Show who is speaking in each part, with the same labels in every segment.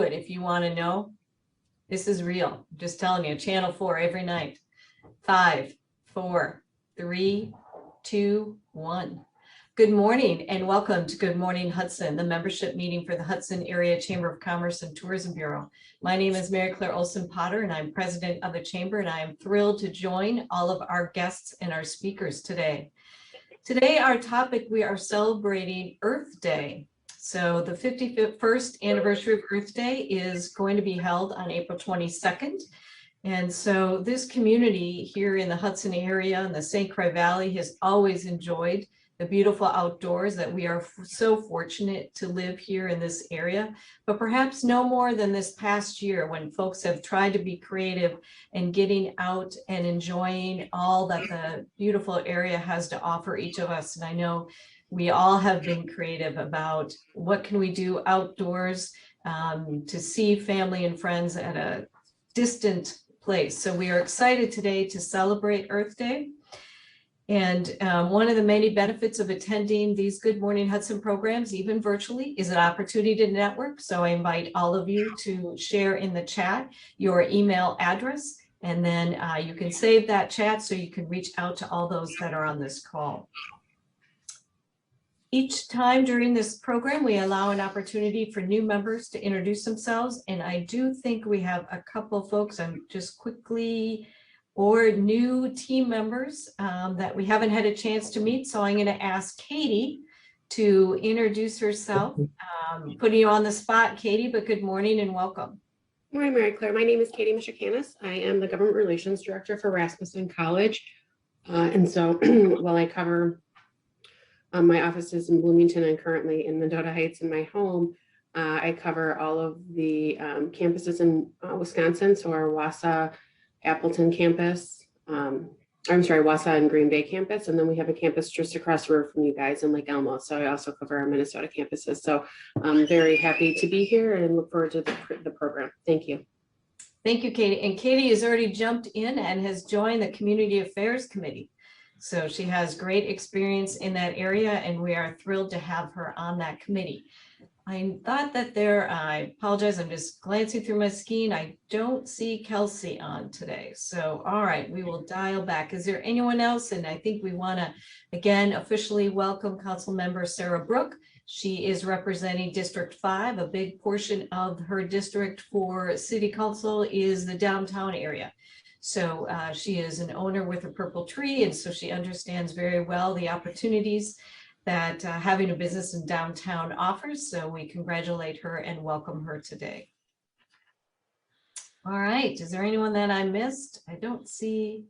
Speaker 1: it if you want to know. This is real. I'm just telling you, Channel 4 every night. 5, 4, 3, 2, 1. Good morning and welcome to Good Morning Hudson, the membership meeting for the Hudson Area Chamber of Commerce and Tourism Bureau. My name is Mary Claire Olson Potter and I'm president of the chamber, and I am thrilled to join all of our guests and our speakers today. Today, our topic, we are celebrating Earth Day. So the 51st anniversary of Earth Day is going to be held on April 22nd. And so this community here in the Hudson area and the St. Croix Valley has always enjoyed the beautiful outdoors, that we are so fortunate to live here in this area, but perhaps no more than this past year when folks have tried to be creative and getting out and enjoying all that the beautiful area has to offer each of us. And I know we all have been creative about what can we do outdoors to see family and friends at a distant place. So we are excited today to celebrate Earth Day. And one of the many benefits of attending these Good Morning Hudson programs, even virtually, is an opportunity to network. So I invite all of you to share in the chat your email address, and then you can save that chat so you can reach out to all those that are on this call. Each time during this program, we allow an opportunity for new members to introduce themselves. And I do think we have a couple folks, I'm just quickly, or new team members that we haven't had a chance to meet. So I'm going to ask Katie to introduce herself. Putting you on the spot, Katie, but good morning and welcome.
Speaker 2: Good morning, Mary Claire. My name is Katie Michicanis. I am the Government Relations Director for Rasmussen College. And so while I cover my offices in Bloomington and currently in Mendota Heights in my home, I cover all of the campuses in Wisconsin. So our Wausau, Appleton campus, Wausau and Green Bay campus. And then we have a campus just across the road from you guys in Lake Elmo. So I also cover our Minnesota campuses. So I'm very happy to be here and look forward to the program. Thank you.
Speaker 1: Thank you, Katie. And Katie has already jumped in and has joined the Community Affairs Committee. So she has great experience in that area, and we are thrilled to have her on that committee. I thought that I apologize, I'm just glancing through my screen. I don't see Kelsey on today. So, all right, we will dial back. Is there anyone else? And I think we want to, again, officially welcome Council Member Sarah Brook. She is representing District 5. A big portion of her district for City Council is the downtown area. So she is an owner with a purple tree, and so she understands very well the opportunities that having a business in downtown offers. So we congratulate her and welcome her today. All right, is there anyone that I missed? I don't see.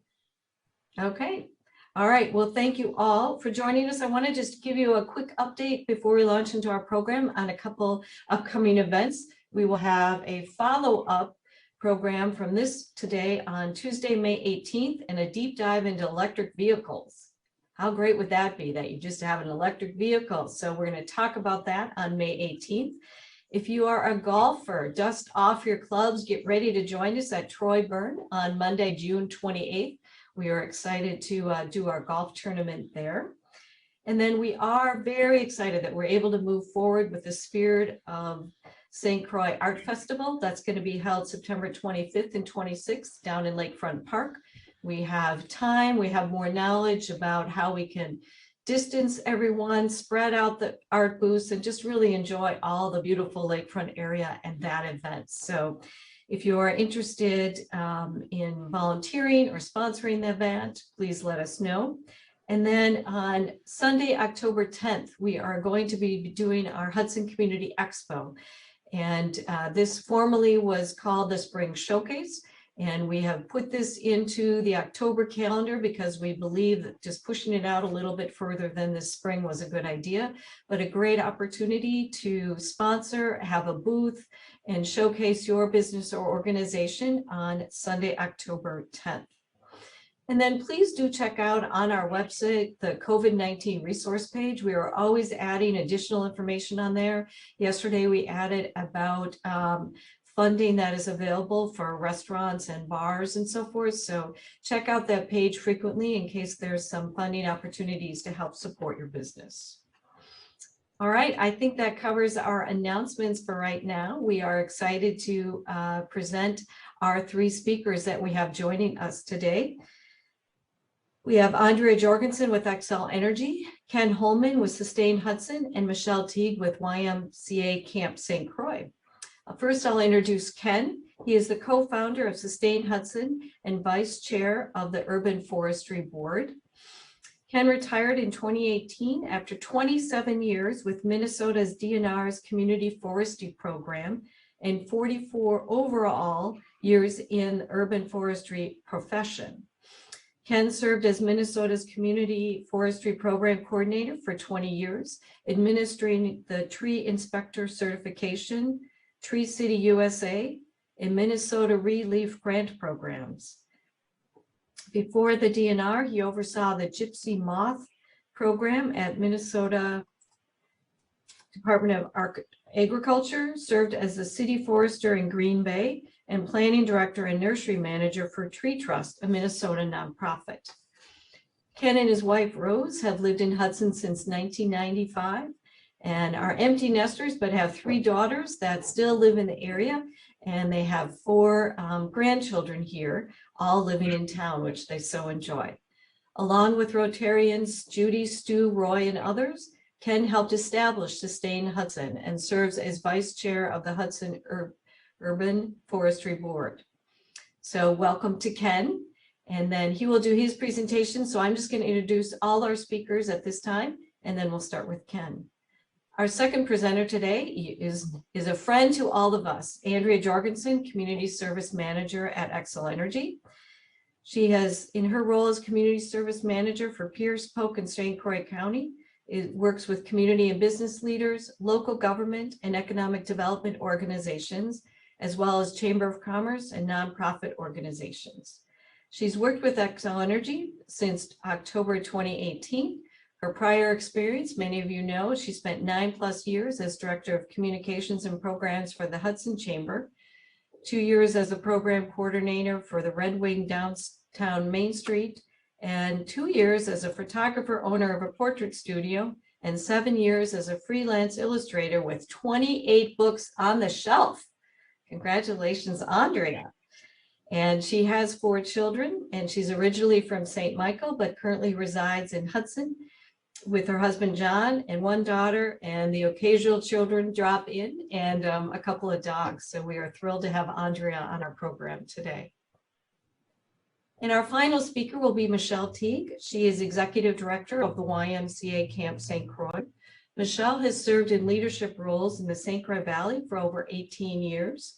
Speaker 1: Okay. All right, well, thank you all for joining us. I want to just give you a quick update before we launch into our program on a couple upcoming events. We will have a follow-up program from this today on Tuesday, May 18th, and a deep dive into electric vehicles. How great would that be that you just have an electric vehicle? So we're going to talk about that on May 18th. If you are a golfer, dust off your clubs, get ready to join us at Troy Burn on Monday, June 28th. We are excited to do our golf tournament there. And then we are very excited that we're able to move forward with the Spirit of St. Croix Art Festival. That's going to be held September 25th and 26th down in Lakefront Park. We have time, we have more knowledge about how we can distance everyone, spread out the art booths, and just really enjoy all the beautiful lakefront area and that event. So if you are interested in volunteering or sponsoring the event, please let us know. And then on Sunday, October 10th, we are going to be doing our Hudson Community Expo. And this formally was called the Spring Showcase. And we have put this into the October calendar because we believe that just pushing it out a little bit further than this spring was a good idea, but a great opportunity to sponsor, have a booth, and showcase your business or organization on Sunday, October 10th. And then please do check out on our website the COVID-19 resource page. We are always adding additional information on there. Yesterday we added about funding that is available for restaurants and bars and so forth. So check out that page frequently in case there's some funding opportunities to help support your business. All right, I think that covers our announcements for right now. We are excited to present our three speakers that we have joining us today. We have Andrea Jorgensen with Xcel Energy, Ken Holman with Sustain Hudson, and Michelle Teague with YMCA Camp St. Croix. First, I'll introduce Ken. He is the co-founder of Sustain Hudson and vice chair of the Urban Forestry Board. Ken retired in 2018 after 27 years with Minnesota's DNR's Community Forestry Program and 44 overall years in the urban forestry profession. Ken served as Minnesota's Community Forestry Program Coordinator for 20 years, administering the Tree Inspector Certification, Tree City USA, and Minnesota Relief Grant programs. Before the DNR, he oversaw the Gypsy Moth program at Minnesota Department of Agriculture, served as the city forester in Green Bay, and planning director and nursery manager for Tree Trust, a Minnesota nonprofit. Ken and his wife Rose have lived in Hudson since 1995 and are empty nesters, but have 3 daughters that still live in the area. And they have 4 grandchildren here, all living in town, which they so enjoy. Along with Rotarians Judy, Stu, Roy, and others, Ken helped establish Sustain Hudson and serves as vice chair of the Hudson Urban Forestry Board. So welcome to Ken, and then he will do his presentation. So I'm just going to introduce all our speakers at this time, and then we'll start with Ken. Our second presenter today is a friend to all of us, Andrea Jorgensen, Community Service Manager at Xcel Energy. She has, in her role as Community Service Manager for Pierce, Polk, and St. Croix County, it works with community and business leaders, local government and economic development organizations, as well as Chamber of Commerce and nonprofit organizations. She's worked with Xcel Energy since October 2018. Her prior experience, many of you know, she spent 9+ years as Director of Communications and Programs for the Hudson Chamber, 2 years as a program coordinator for the Red Wing downtown Main Street, and 2 years as a photographer, owner of a portrait studio, and 7 years as a freelance illustrator with 28 books on the shelf. Congratulations, Andrea. And she has 4 children, and she's originally from St. Michael, but currently resides in Hudson with her husband, John, and 1 daughter, and the occasional children drop in, and a couple of dogs. So we are thrilled to have Andrea on our program today. And our final speaker will be Michelle Teague. She is Executive Director of the YMCA Camp St. Croix. Michelle has served in leadership roles in the St. Croix Valley for over 18 years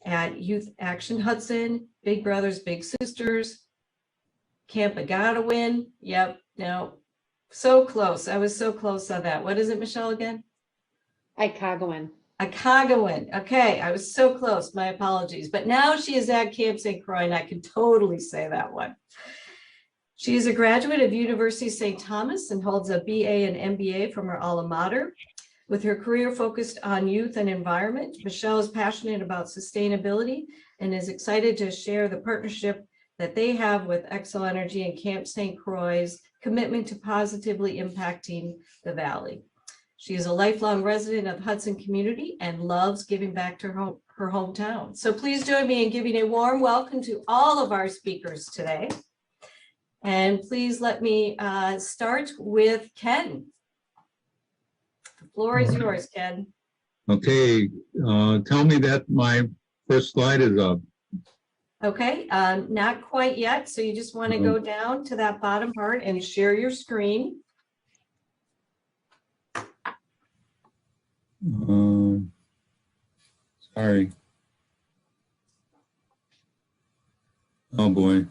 Speaker 1: at Youth Action Hudson, Big Brothers Big Sisters, Camp Agadawin. Yep, no, so close. I was so close on that. What is it, Michelle, again?
Speaker 3: Icagawin.
Speaker 1: Icagawin. Okay, I was so close. My apologies. But now she is at Camp St. Croix, and I can totally say that one. She is a graduate of University of St. Thomas and holds a BA and MBA from her alma mater. With her career focused on youth and environment, Michelle is passionate about sustainability and is excited to share the partnership that they have with Xcel Energy and Camp St. Croix's commitment to positively impacting the Valley. She is a lifelong resident of the Hudson community and loves giving back to her hometown. So please join me in giving a warm welcome to all of our speakers today. And please let me start with Ken. The floor is yours, Ken.
Speaker 4: Okay, tell me that my first slide is up.
Speaker 1: Okay, not quite yet. So you just want to go down to that bottom part and share your screen.
Speaker 4: Sorry. Oh boy.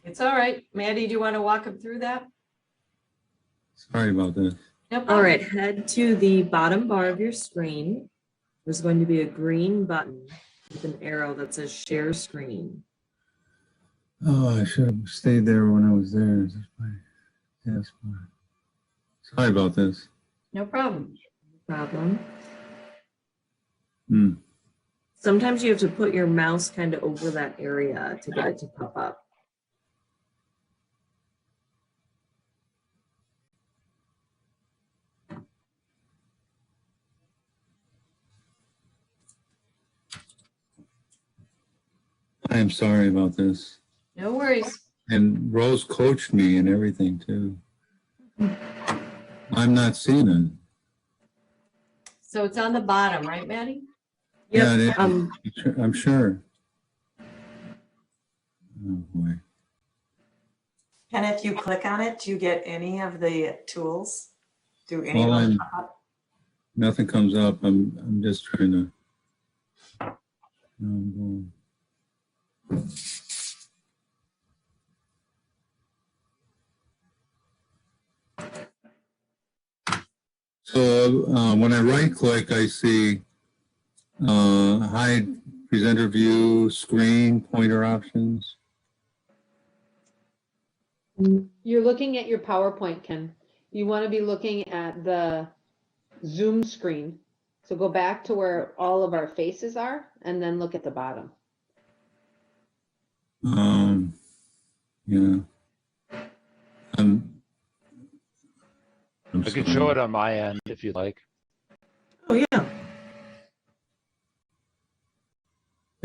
Speaker 1: It's all right. Maddie, do you want to walk him through that?
Speaker 4: Sorry about this.
Speaker 1: No problem.
Speaker 3: All right, head to the bottom bar of your screen. There's going to be a green button with an arrow that says share screen.
Speaker 4: Oh, I should have stayed there when I was there. Yes. Sorry about this.
Speaker 1: No problem.
Speaker 3: Problem. Sometimes you have to put your mouse kind of over that area to get it to pop up.
Speaker 4: am sorry about this.
Speaker 1: No worries.
Speaker 4: And Rose coached me and everything too. I'm not seeing it.
Speaker 1: So it's on the bottom, right, Maddie?
Speaker 4: Yeah, it
Speaker 3: Yep,
Speaker 4: is. I'm sure. Oh boy.
Speaker 5: And if you click on it, do you get any of the tools? Do any
Speaker 4: Well,
Speaker 5: of them
Speaker 4: I'm-
Speaker 5: pop up?
Speaker 4: Nothing comes up. I'm just trying to. I'm going. So when I right click, I see hide presenter view, screen, pointer options.
Speaker 6: You're looking at your PowerPoint, Ken. You want to be looking at the Zoom screen. So go back to where all of our faces are and then look at the bottom.
Speaker 4: Yeah. I'm
Speaker 7: I can
Speaker 4: sorry.
Speaker 7: show it on my end if you'd like.
Speaker 3: oh, yeah.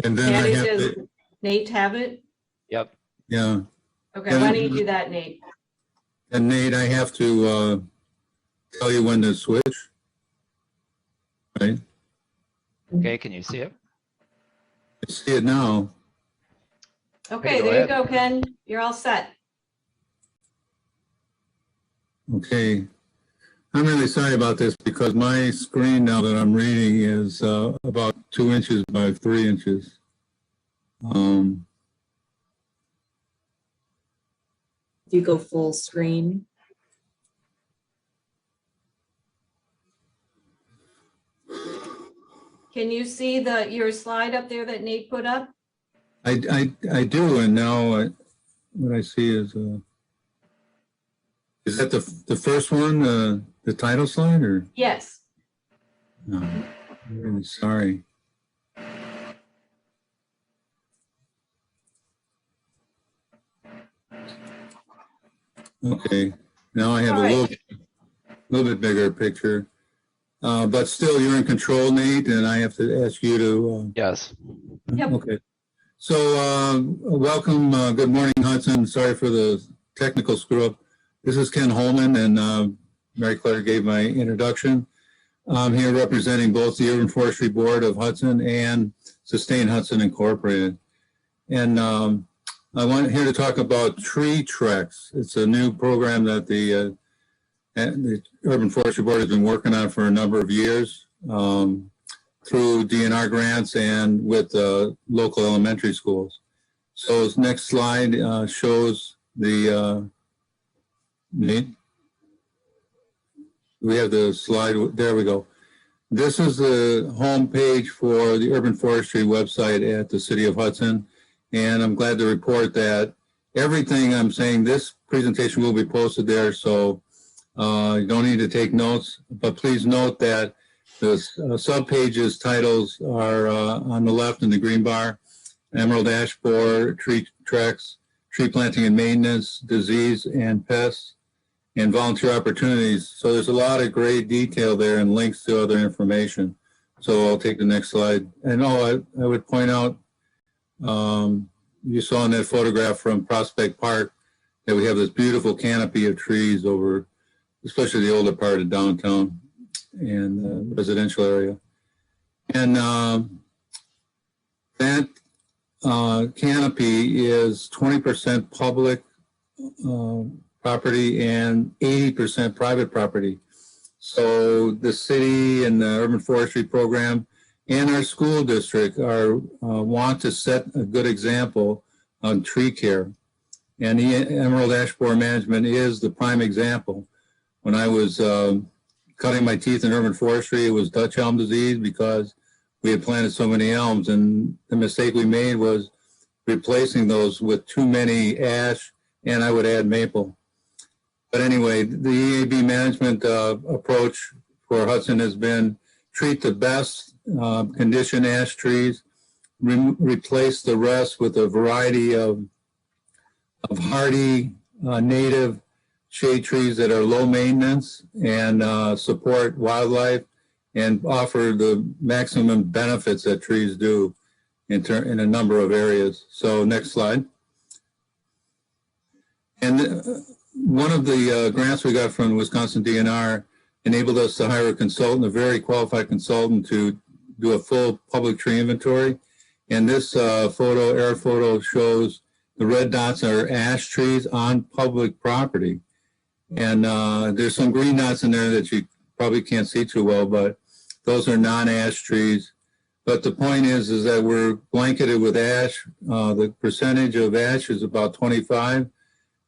Speaker 4: And then I
Speaker 1: Maddie
Speaker 4: have
Speaker 1: says,
Speaker 4: to,
Speaker 1: Nate have it?
Speaker 7: Yep.
Speaker 4: yeah.
Speaker 1: Okay, why don't you do that, Nate?
Speaker 4: And Nate, I have to tell you when to switch. Right?
Speaker 7: Okay, can you see it?
Speaker 4: I see it now.
Speaker 1: Okay,
Speaker 7: go
Speaker 1: there you
Speaker 7: ahead.
Speaker 1: go, Ken. You're all set.
Speaker 4: Okay. I'm really sorry about this because my screen now that I'm reading is about 2 inches by 3 inches.
Speaker 3: Do you go full screen?
Speaker 1: Can you see your slide up there that Nate put up?
Speaker 4: I do, and now what I see is that the first one, the title slide, or?
Speaker 1: Yes.
Speaker 4: No, I'm really sorry. Okay, now I have
Speaker 1: All
Speaker 4: a
Speaker 1: right.
Speaker 4: little bit bigger picture. But still, you're in control, Nate, and I have to ask you to.
Speaker 7: Yes.
Speaker 1: Yep.
Speaker 4: Okay. So, welcome. Good morning, Hudson. Sorry for the technical screw up. This is Ken Holman, and Mary Claire gave my introduction. I'm here representing both the Urban Forestry Board of Hudson and Sustain Hudson Incorporated. And I'm here to talk about tree treks. It's a new program that the Urban Forestry Board has been working on for a number of years through DNR grants and with local elementary schools. So this next slide shows the, we have the slide, there we go. This is the home page for the Urban Forestry website at the City of Hudson. And I'm glad to report that everything I'm saying, this presentation will be posted there. So you don't need to take notes, but please note that the sub-pages titles are on the left in the green bar: Emerald Ash Borer, Tree Treks, Tree Planting and Maintenance, Disease and Pests, and Volunteer Opportunities. So there's a lot of great detail there and links to other information. So I'll take the next slide. And I would point out, you saw in that photograph from Prospect Park that we have this beautiful canopy of trees over, especially the older part of downtown and the residential area. And that canopy is 20% public property and 80% private property. So the city and the urban forestry program and our school district want to set a good example on tree care. And the Emerald Ash Borer management is the prime example. When I was cutting my teeth in urban forestry, it was Dutch elm disease because we had planted so many elms, and the mistake we made was replacing those with too many ash, and I would add maple. But anyway, the EAB management approach for Hudson has been treat the best condition ash trees, replace the rest with a variety of hardy native shade trees that are low maintenance and support wildlife and offer the maximum benefits that trees do. in a number of areas. So next slide. And one of the grants we got from Wisconsin DNR enabled us to hire a consultant, a very qualified consultant, to do a full public tree inventory. And this air photo shows the red dots are ash trees on public property. And there's some green dots in there that you probably can't see too well, but those are non-ash trees. But the point is that we're blanketed with ash. The percentage of ash is about 25,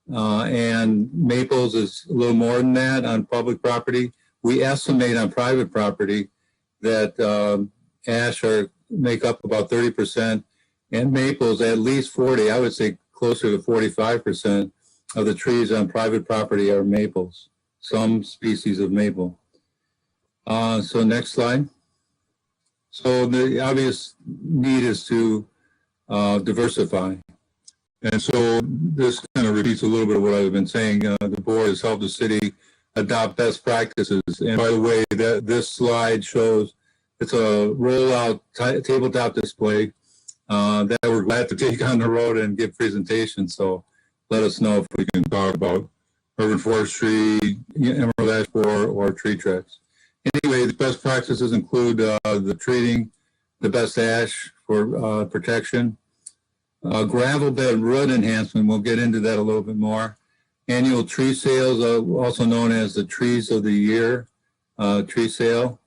Speaker 4: and maples is a little more than that on public property. We estimate on private property that ash make up about 30%, and maples at least 40. I would say closer to 45% of the trees on private property are maples, some species of maple. So next slide. So the obvious need is to diversify. And so this kind of repeats a little bit of what I've been saying. The board has helped the city adopt best practices. And by the way, this slide shows it's a rollout tabletop display that we're glad to take on the road and give presentations. So let us know if we can talk about urban forestry, emerald ash borer, or tree tracks. Anyway, the best practices include the treating the best ash for protection, gravel bed root enhancement. We'll get into that a little bit more. Annual tree sales, also known as the Trees of the Year tree sale.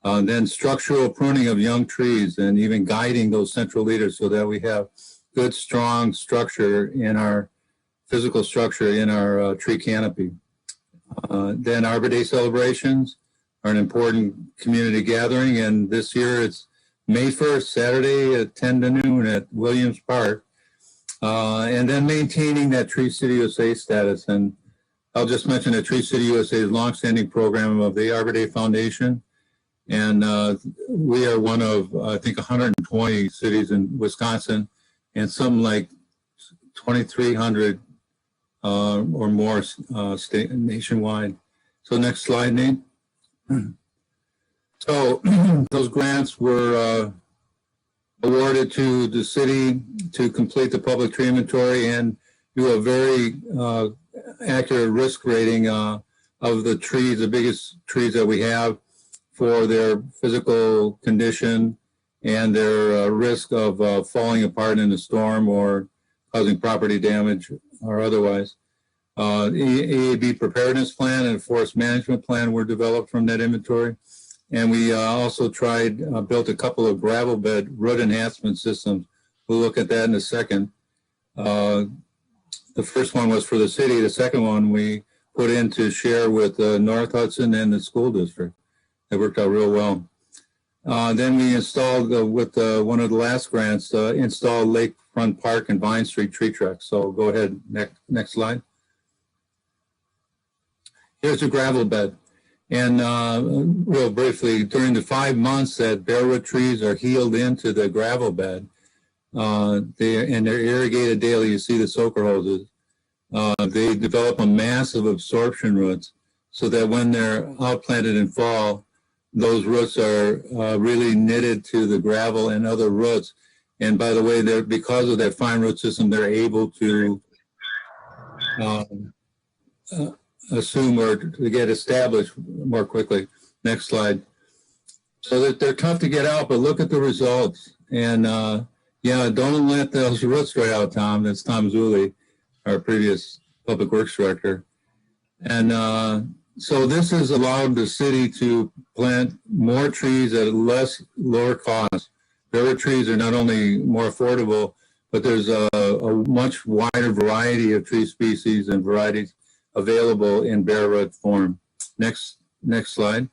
Speaker 4: Then structural pruning of young trees and even guiding those central leaders so that we have good, strong structure in our physical structure in our tree canopy. Then Arbor Day celebrations are an important community gathering, and this year it's May 1st, Saturday at 10 to noon at Williams Park. And then maintaining that Tree City USA status. And I'll just mention that Tree City USA is a longstanding program of the Arbor Day Foundation. And we are one of, I think, 120 cities in Wisconsin and something like 2,300 or more state nationwide. So next slide, Nate. So those grants were awarded to the city to complete the public tree inventory and do a very accurate risk rating of the trees, the biggest trees that we have, for their physical condition and their risk of falling apart in a storm or causing property damage or otherwise. EAB preparedness plan and forest management plan were developed from that inventory. And we also built a couple of gravel bed root enhancement systems. We'll look at that in a second. The first one was for the city. The second one we put in to share with North Hudson and the school district. It worked out real well. Then we installed, with one of the last grants, installed Lakefront Park and Vine Street tree tracks. So go ahead, next slide. Here's a gravel bed. And real briefly, during the 5 months that bare root trees are healed into the gravel bed, they're irrigated daily. You see the soaker hoses. They develop a massive absorption roots so that when they're outplanted in fall, those roots are really knitted to the gravel and other roots. And by the way, because of that fine root system, they're able to assume or to get established more quickly. Next slide. So that they're tough to get out, but look at the results. And yeah, don't let those roots dry out, Tom. That's Tom Zulli, our previous public works director. And so this has allowed the city to plant more trees at lower cost. Bare trees are not only more affordable, but there's a much wider variety of tree species and varieties available in bare root form. Next slide.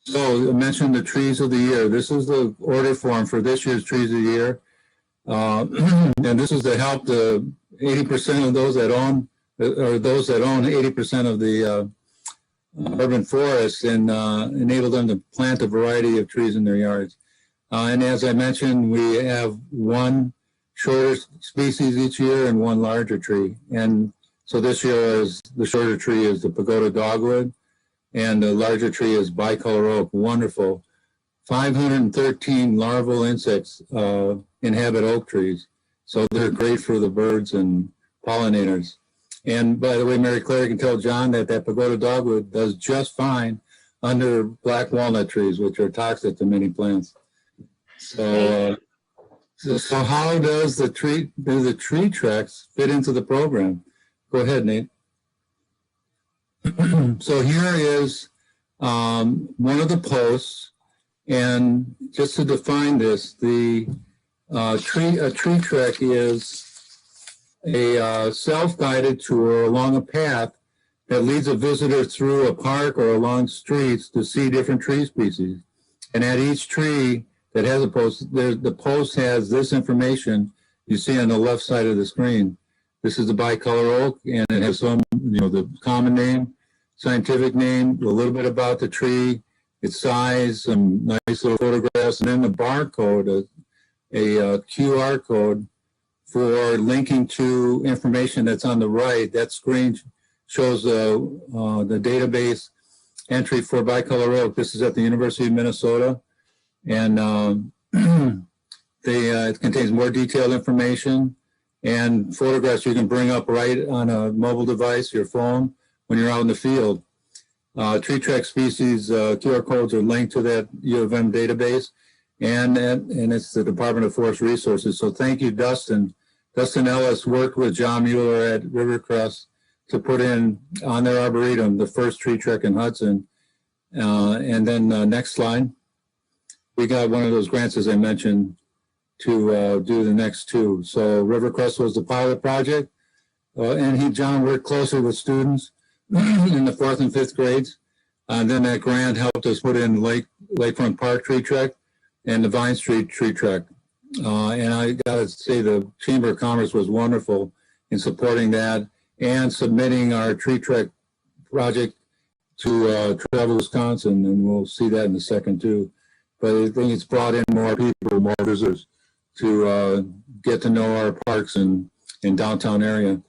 Speaker 4: So I mentioned the trees of the year. This is the order form for this year's trees of the year. And this is to help the 80% of those that own, or those that own 80% of the urban forests, and enable them to plant a variety of trees in their yards. And as I mentioned, we have one shorter species each year and one larger tree. And so this year, the shorter tree is the pagoda dogwood, and the larger tree is bicolor oak. Wonderful 513 larval insects inhabit oak trees. So they're great for the birds and pollinators. And by the way, Mary Claire can tell John that that pagoda dogwood does just fine under black walnut trees, which are toxic to many plants. So, so how does the tree tracks fit into the program? Go ahead, Nate. So here is one of the posts, and just to define this, the tree trek is a self-guided tour along a path that leads a visitor through a park or along streets to see different tree species. And at each tree that has a post, the post has this information you see on the left side of the screen. This is the bicolor oak, and it has some, the common name, scientific name, a little bit about the tree, its size, some nice little photographs, and then the barcode, a QR code for linking to information that's on the right. That screen shows the database entry for bicolor oak. This is at the University of Minnesota, and it contains more detailed information and photographs you can bring up right on a mobile device, your phone, when you're out in the field. Tree track species QR codes are linked to that U of M database, and it's the Department of Forest Resources. So thank you, Dustin. Dustin Ellis worked with John Mueller at Rivercrest to put in on their arboretum the first tree trek in Hudson. And then next slide. We got one of those grants, as I mentioned, to do the next two. So Rivercrest was the pilot project, and John worked closely with students in the 4th and 5th grades. And then that grant helped us put in Lakefront Park tree trek and the Vine Street tree trek. And I gotta say the Chamber of Commerce was wonderful in supporting that and submitting our tree trek project to Travel Wisconsin, and we'll see that in a second too. But I think it's brought in more people, more visitors to get to know our parks in downtown area.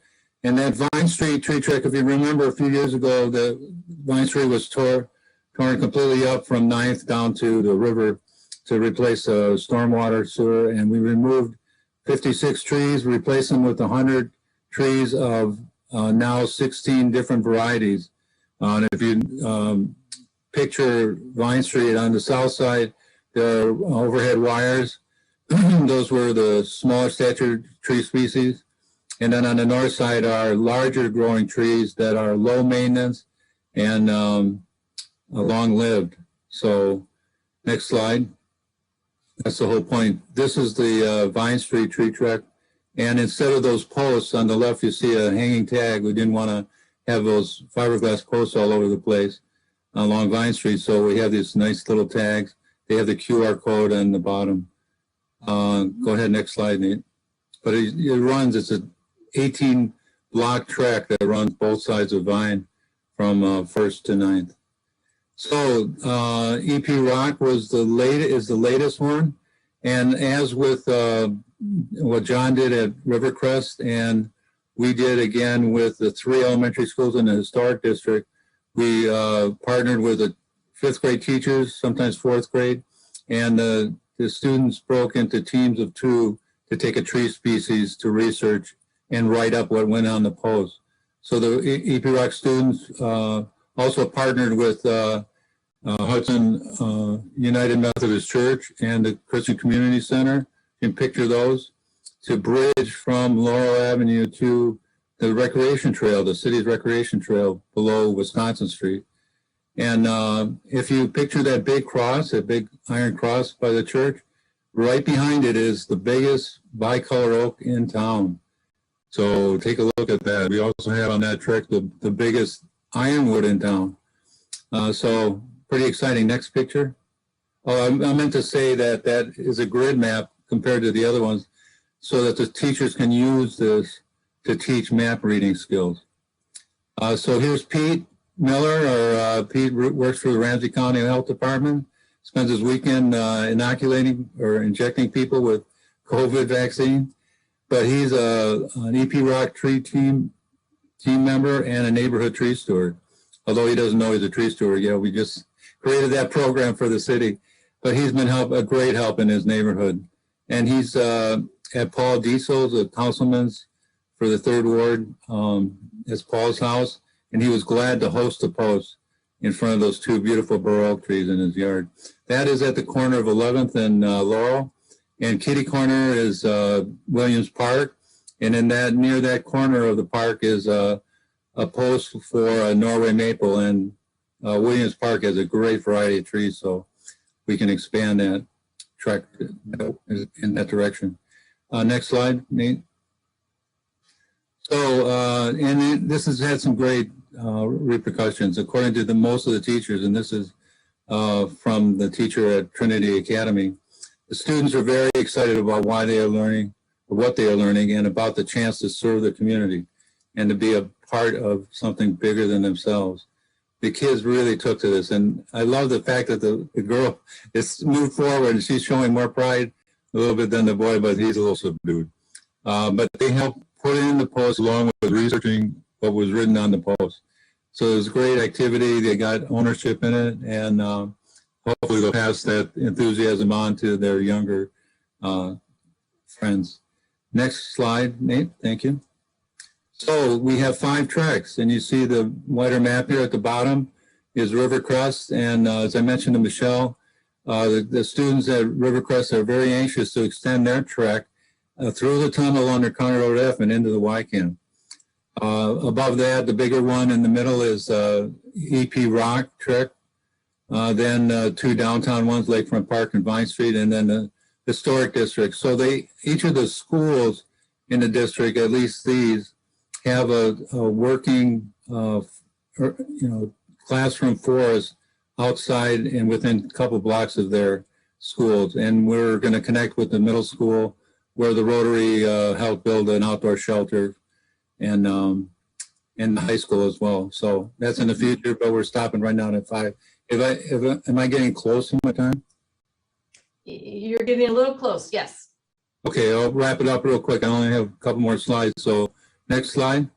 Speaker 4: And that Vine Street tree trek, if you remember a few years ago, the Vine Street was torn completely up from 9th down to the river to replace a stormwater sewer. And we removed 56 trees, replaced them with 100 trees of now 16 different varieties. And if you picture Vine Street on the south side, there are overhead wires. Those were the smaller stature tree species. And then on the north side are larger growing trees that are low maintenance and long lived. So next slide. That's the whole point. This is the Vine Street tree trek. And instead of those posts on the left, you see a hanging tag. We didn't want to have those fiberglass posts all over the place along Vine Street. So we have these nice little tags. They have the QR code on the bottom. Go ahead, next slide, Nate. But it runs, it's an 18 block trek that runs both sides of Vine from 1st to 9th. So EP Rock was the latest one. And as with what John did at Rivercrest, and we did again with the 3 elementary schools in the historic district, we partnered with the 5th grade teachers, sometimes 4th grade, and the students broke into teams of 2 to take a tree species to research and write up what went on the post. So the EP Rock students also partnered with Hudson United Methodist Church and the Christian Community Center. You can picture those to bridge from Laurel Avenue to the recreation trail, the city's recreation trail below Wisconsin Street. And if you picture that big cross, that big iron cross by the church, right behind it is the biggest bicolor oak in town. So take a look at that. We also have on that trek the biggest ironwood in town. So pretty exciting. Next picture. Oh, I meant to say that that is a grid map compared to the other ones so that the teachers can use this to teach map reading skills. So here's Pete Miller, Pete works for the Ramsey County Health Department, spends his weekend inoculating or injecting people with COVID vaccine, but he's an EP Rock tree team member and a neighborhood tree steward. Although he doesn't know he's a tree steward yet, we just created that program for the city. but he's been a great help in his neighborhood. And he's at Paul Diesel's, the councilman's for the 3rd Ward, as Paul's house. And he was glad to host a post in front of those 2 beautiful bur oak trees in his yard. That is at the corner of 11th and Laurel. And kitty corner is Williams Park. And in that, near that corner of the park is a post for a Norway maple. And Williams Park has a great variety of trees, so we can expand that track in that direction. Next slide, Nate. So, and this has had some great repercussions, according to most of the teachers, and this is from the teacher at Trinity Academy. The students are very excited about why they are learning, or what they are learning, and about the chance to serve the community and to be a part of something bigger than themselves. The kids really took to this, and I love the fact that the girl is moved forward and she's showing more pride a little bit than the boy, but he's a little subdued. But they helped put in the post along with researching what was written on the post. So it was a great activity. They got ownership in it, and hopefully they'll pass that enthusiasm on to their younger friends. Next slide, Nate. Thank you. So we have 5 tracks, and you see the wider map here at the bottom is Rivercrest. And as I mentioned to Michelle, the students at Rivercrest are very anxious to extend their trek through the tunnel under County Road F and into the YCAM. Above that, the bigger one in the middle is EP Rock Trek. Then 2 downtown ones, Lakefront Park and Vine Street, and then the historic district. So each of the schools in the district, at least these, have a working, classroom for us outside and within a couple blocks of their schools. And we're going to connect with the middle school, where the Rotary helped build an outdoor shelter, and the high school as well. So that's in the future, but we're stopping right now at 5. Am I getting close to my time?
Speaker 1: You're getting a little close, yes.
Speaker 4: Okay, I'll wrap it up real quick. I only have a couple more slides. So next slide.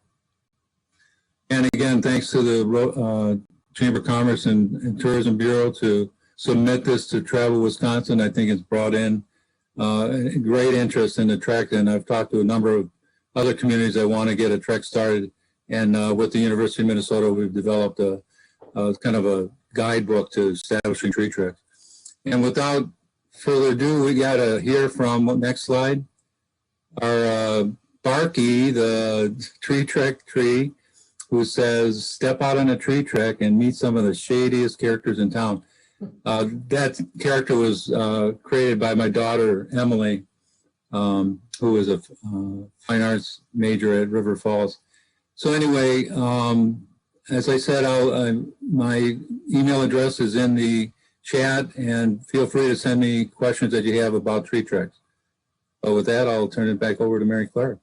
Speaker 4: And again, thanks to the Chamber of Commerce and Tourism Bureau to submit this to Travel Wisconsin. I think it's brought in great interest in the trek, and I've talked to a number of other communities that want to get a trek started. And with the University of Minnesota, we've developed a kind of a guidebook to establishing tree treks. And without further ado, we got to hear from, next slide, our Barky, the tree trek tree, who says, step out on a tree trek and meet some of the shadiest characters in town. That character was created by my daughter, Emily, who is a fine arts major at River Falls. So anyway, as I said, my email address is in the chat, and feel free to send me questions that you have about tree treks. But with that, I'll turn it back over to Mary Claire.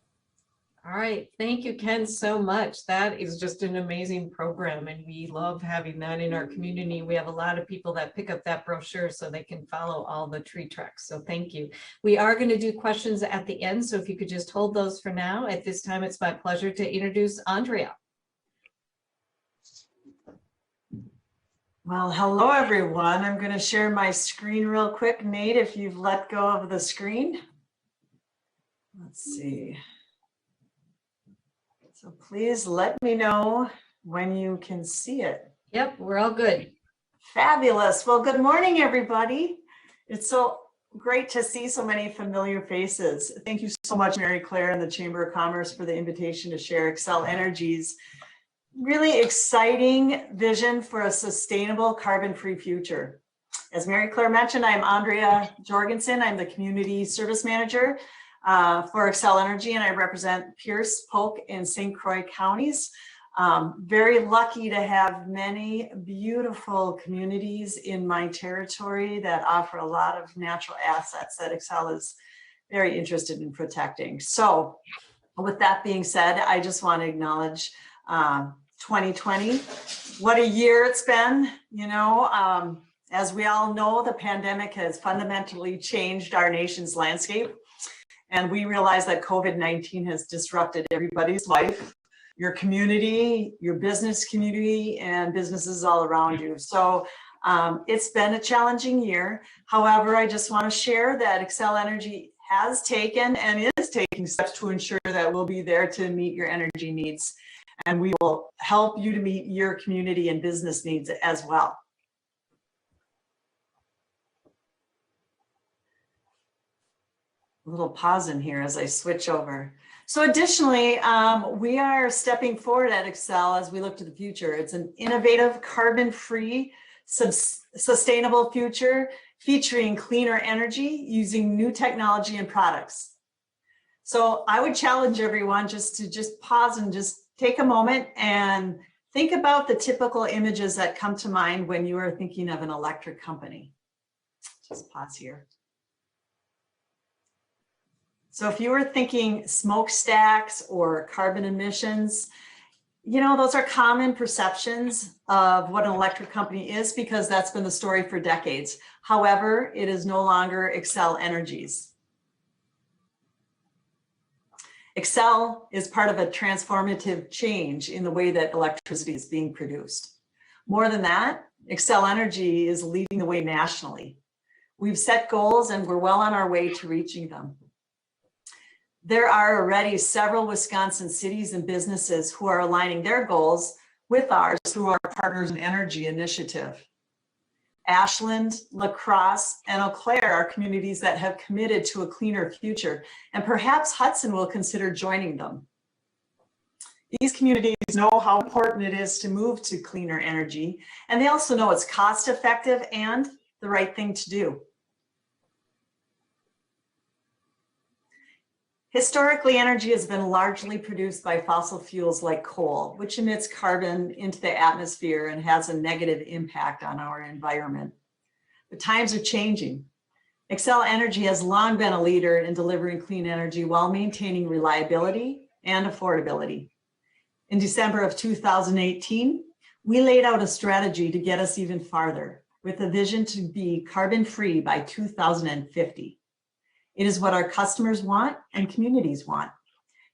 Speaker 1: All right, thank you, Ken, so much. That is just an amazing program, and we love having that in our community. We have a lot of people that pick up that brochure so they can follow all the tree treks. So thank you. We are going to do questions at the end, so if you could just hold those for now. At this time, it's my pleasure to introduce Andrea.
Speaker 5: Well, hello, everyone. I'm going to share my screen real quick. Nate, if you've let go of the screen. Let's see. So please let me know when you can see it.
Speaker 1: Yep, we're all good.
Speaker 5: Fabulous. Well, good morning, everybody. It's so great to see so many familiar faces. Thank you so much, Mary Claire and the Chamber of Commerce, for the invitation to share Xcel Energy's really exciting vision for a sustainable carbon-free future. As Mary Claire mentioned, I'm Andrea Jorgensen. I'm the Community Service Manager for Xcel Energy, and I represent Pierce, Polk, and St. Croix counties. Very lucky to have many beautiful communities in my territory that offer a lot of natural assets that Xcel is very interested in protecting. So with that being said, I just want to acknowledge 2020, what a year it's been. You know, as we all know, the pandemic has fundamentally changed our nation's landscape. And we realize that COVID-19 has disrupted everybody's life, your community, your business community, and businesses all around you. So It's been a challenging year. However, I just want to share that Xcel Energy has taken and is taking steps to ensure that we'll be there to meet your energy needs. And we will help you to meet your community and business needs as well. A little pause in here as I switch over. So additionally, we are stepping forward at Xcel as we look to the future. It's an innovative, carbon-free, sustainable future featuring cleaner energy using new technology and products. So I would challenge everyone to pause and just take a moment and think about the typical images that come to mind when you are thinking of an electric company. Just pause here. So if you were thinking smokestacks or carbon emissions, you know, those are common perceptions of what an electric company is because that's been the story for decades. However, it is no longer Xcel Energy's. Xcel is part of a transformative change in the way that electricity is being produced. More than that, Xcel Energy is leading the way nationally. We've set goals and we're well on our way to reaching them. There are already several Wisconsin cities and businesses who are aligning their goals with ours through our Partners in Energy initiative. Ashland, La Crosse, and Eau Claire are communities that have committed to a cleaner future, and perhaps Hudson will consider joining them. These communities know how important it is to move to cleaner energy, and they also know it's cost effective and the right thing to do. Historically, energy has been largely produced by fossil fuels like coal, which emits carbon into the atmosphere and has a negative impact on our environment. But times are changing. Xcel Energy has long been a leader in delivering clean energy while maintaining reliability and affordability. In December of 2018, we laid out a strategy to get us even farther with a vision to be carbon-free by 2050. It is what our customers want and communities want.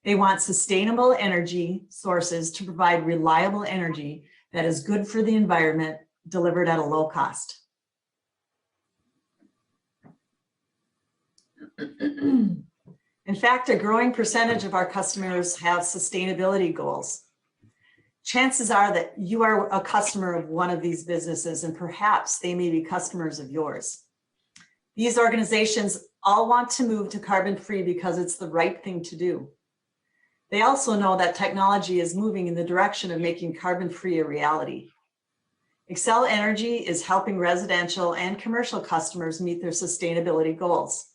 Speaker 5: They want sustainable energy sources to provide reliable energy that is good for the environment, delivered at a low cost. In fact, a growing percentage of our customers have sustainability goals. Chances are that you are a customer of one of these businesses, and perhaps they may be customers of yours. These organizations all want to move to carbon-free because it's the right thing to do. They also know that technology is moving in the direction of making carbon-free a reality. Xcel Energy is helping residential and commercial customers meet their sustainability goals.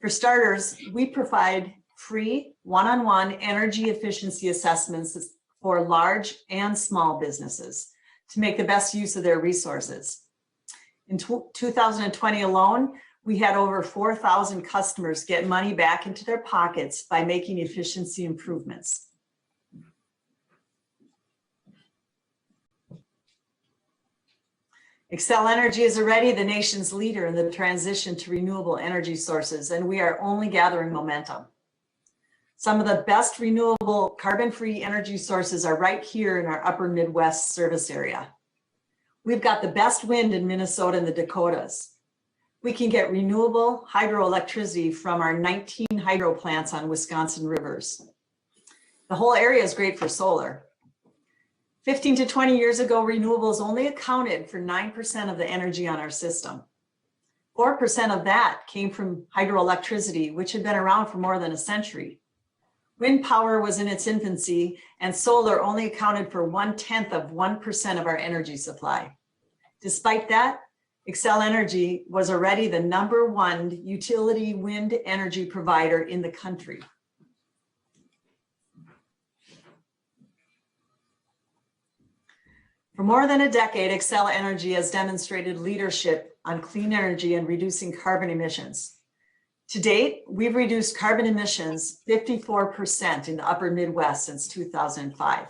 Speaker 5: For starters, we provide free one-on-one energy efficiency assessments for large and small businesses to make the best use of their resources. In 2020 alone, we had over 4,000 customers get money back into their pockets by making efficiency improvements. Xcel Energy is already the nation's leader in the transition to renewable energy sources, and we are only gathering momentum. Some of the best renewable carbon-free energy sources are right here in our upper Midwest service area. We've got the best wind in Minnesota and the Dakotas. We can get renewable hydroelectricity from our 19 hydro plants on Wisconsin rivers. The whole area is great for solar. 15 to 20 years ago, renewables only accounted for 9% of the energy on our system. 4% of that came from hydroelectricity, which had been around for more than a century. Wind power was in its infancy, and solar only accounted for 1/10 of 1% of our energy supply. Despite that, Xcel Energy was already the #1 utility wind energy provider in the country. For more than a decade, Xcel Energy has demonstrated leadership on clean energy and reducing carbon emissions. To date, we've reduced carbon emissions 54% in the upper Midwest since 2005.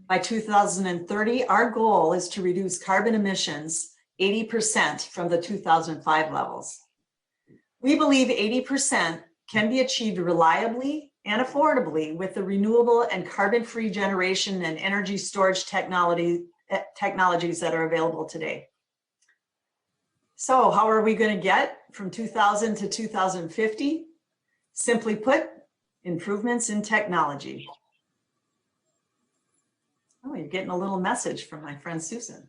Speaker 5: By 2030, our goal is to reduce carbon emissions 80% from the 2005 levels. We believe 80% can be achieved reliably and affordably with the renewable and carbon-free generation and energy storage technology technologies that are available today. So how are we going to get from 2000 to 2050? Simply put, improvements in technology. Oh, you're getting a little message from my friend Susan.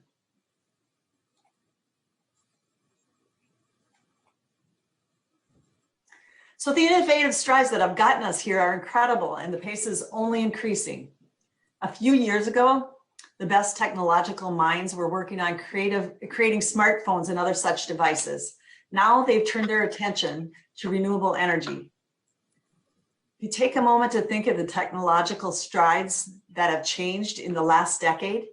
Speaker 5: So the innovative strides that have gotten us here are incredible, and the pace is only increasing. A few years ago, the best technological minds were working on creating smartphones and other such devices. Now they've turned their attention to renewable energy. If you take a moment to think of the technological strides that have changed in the last decade,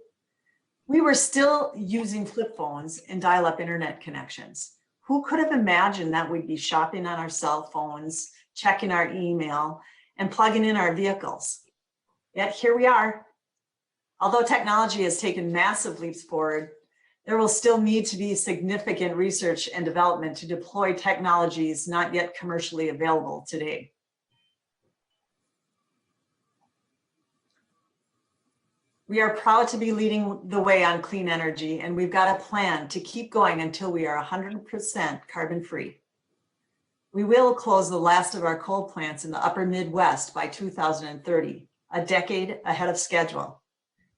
Speaker 5: we were still using flip phones and dial-up internet connections. Who could have imagined that we'd be shopping on our cell phones, checking our email, and plugging in our vehicles? Yet here we are. Although technology has taken massive leaps forward, there will still need to be significant research and development to deploy technologies not yet commercially available today. We are proud to be leading the way on clean energy, and we've got a plan to keep going until we are 100% carbon free. We will close the last of our coal plants in the upper Midwest by 2030, a decade ahead of schedule.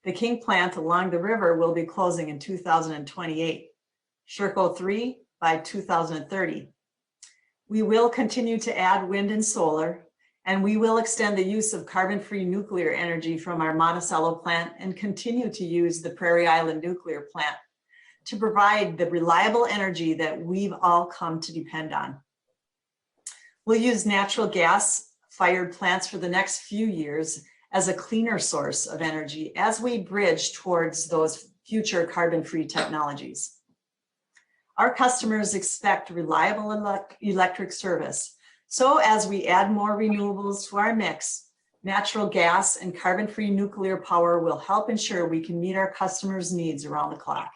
Speaker 5: The King plant along the river will be closing in 2028, Sherco 3 by 2030. We will continue to add wind and solar, and we will extend the use of carbon-free nuclear energy from our Monticello plant and continue to use the Prairie Island nuclear plant to provide the reliable energy that we've all come to depend on. We'll use natural gas-fired plants for the next few years as a cleaner source of energy as we bridge towards those future carbon-free technologies. Our customers expect reliable electric service. So as we add more renewables to our mix, natural gas and carbon-free nuclear power will help ensure we can meet our customers' needs around the clock.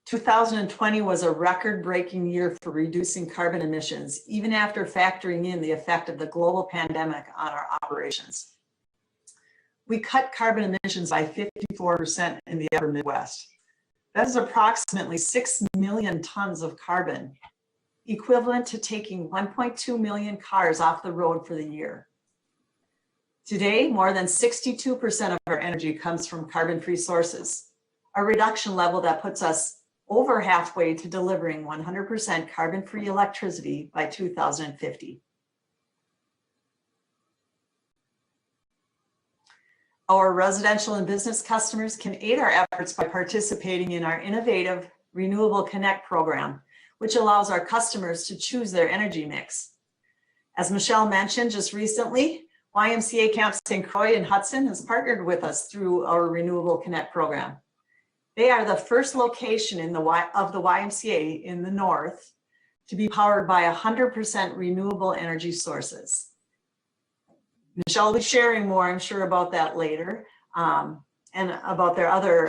Speaker 5: "2020 was a record-breaking year for reducing carbon emissions, even after factoring in the effect of the global pandemic on our operations. We cut carbon emissions by 54% in the upper Midwest. That is approximately 6 million tons of carbon, equivalent to taking 1.2 million cars off the road for the year. Today, more than 62% of our energy comes from carbon-free sources, a reduction level that puts us over halfway to delivering 100% carbon-free electricity by 2050. Our residential and business customers can aid our efforts by participating in our innovative Renewable Connect program, which allows our customers to choose their energy mix. As Michelle mentioned just recently, YMCA Camp St. Croix in Hudson has partnered with us through our Renewable Connect program. They are the first location of the YMCA in the north to be powered by 100% renewable energy sources. Michelle will be sharing more, I'm sure, about that later, and about their other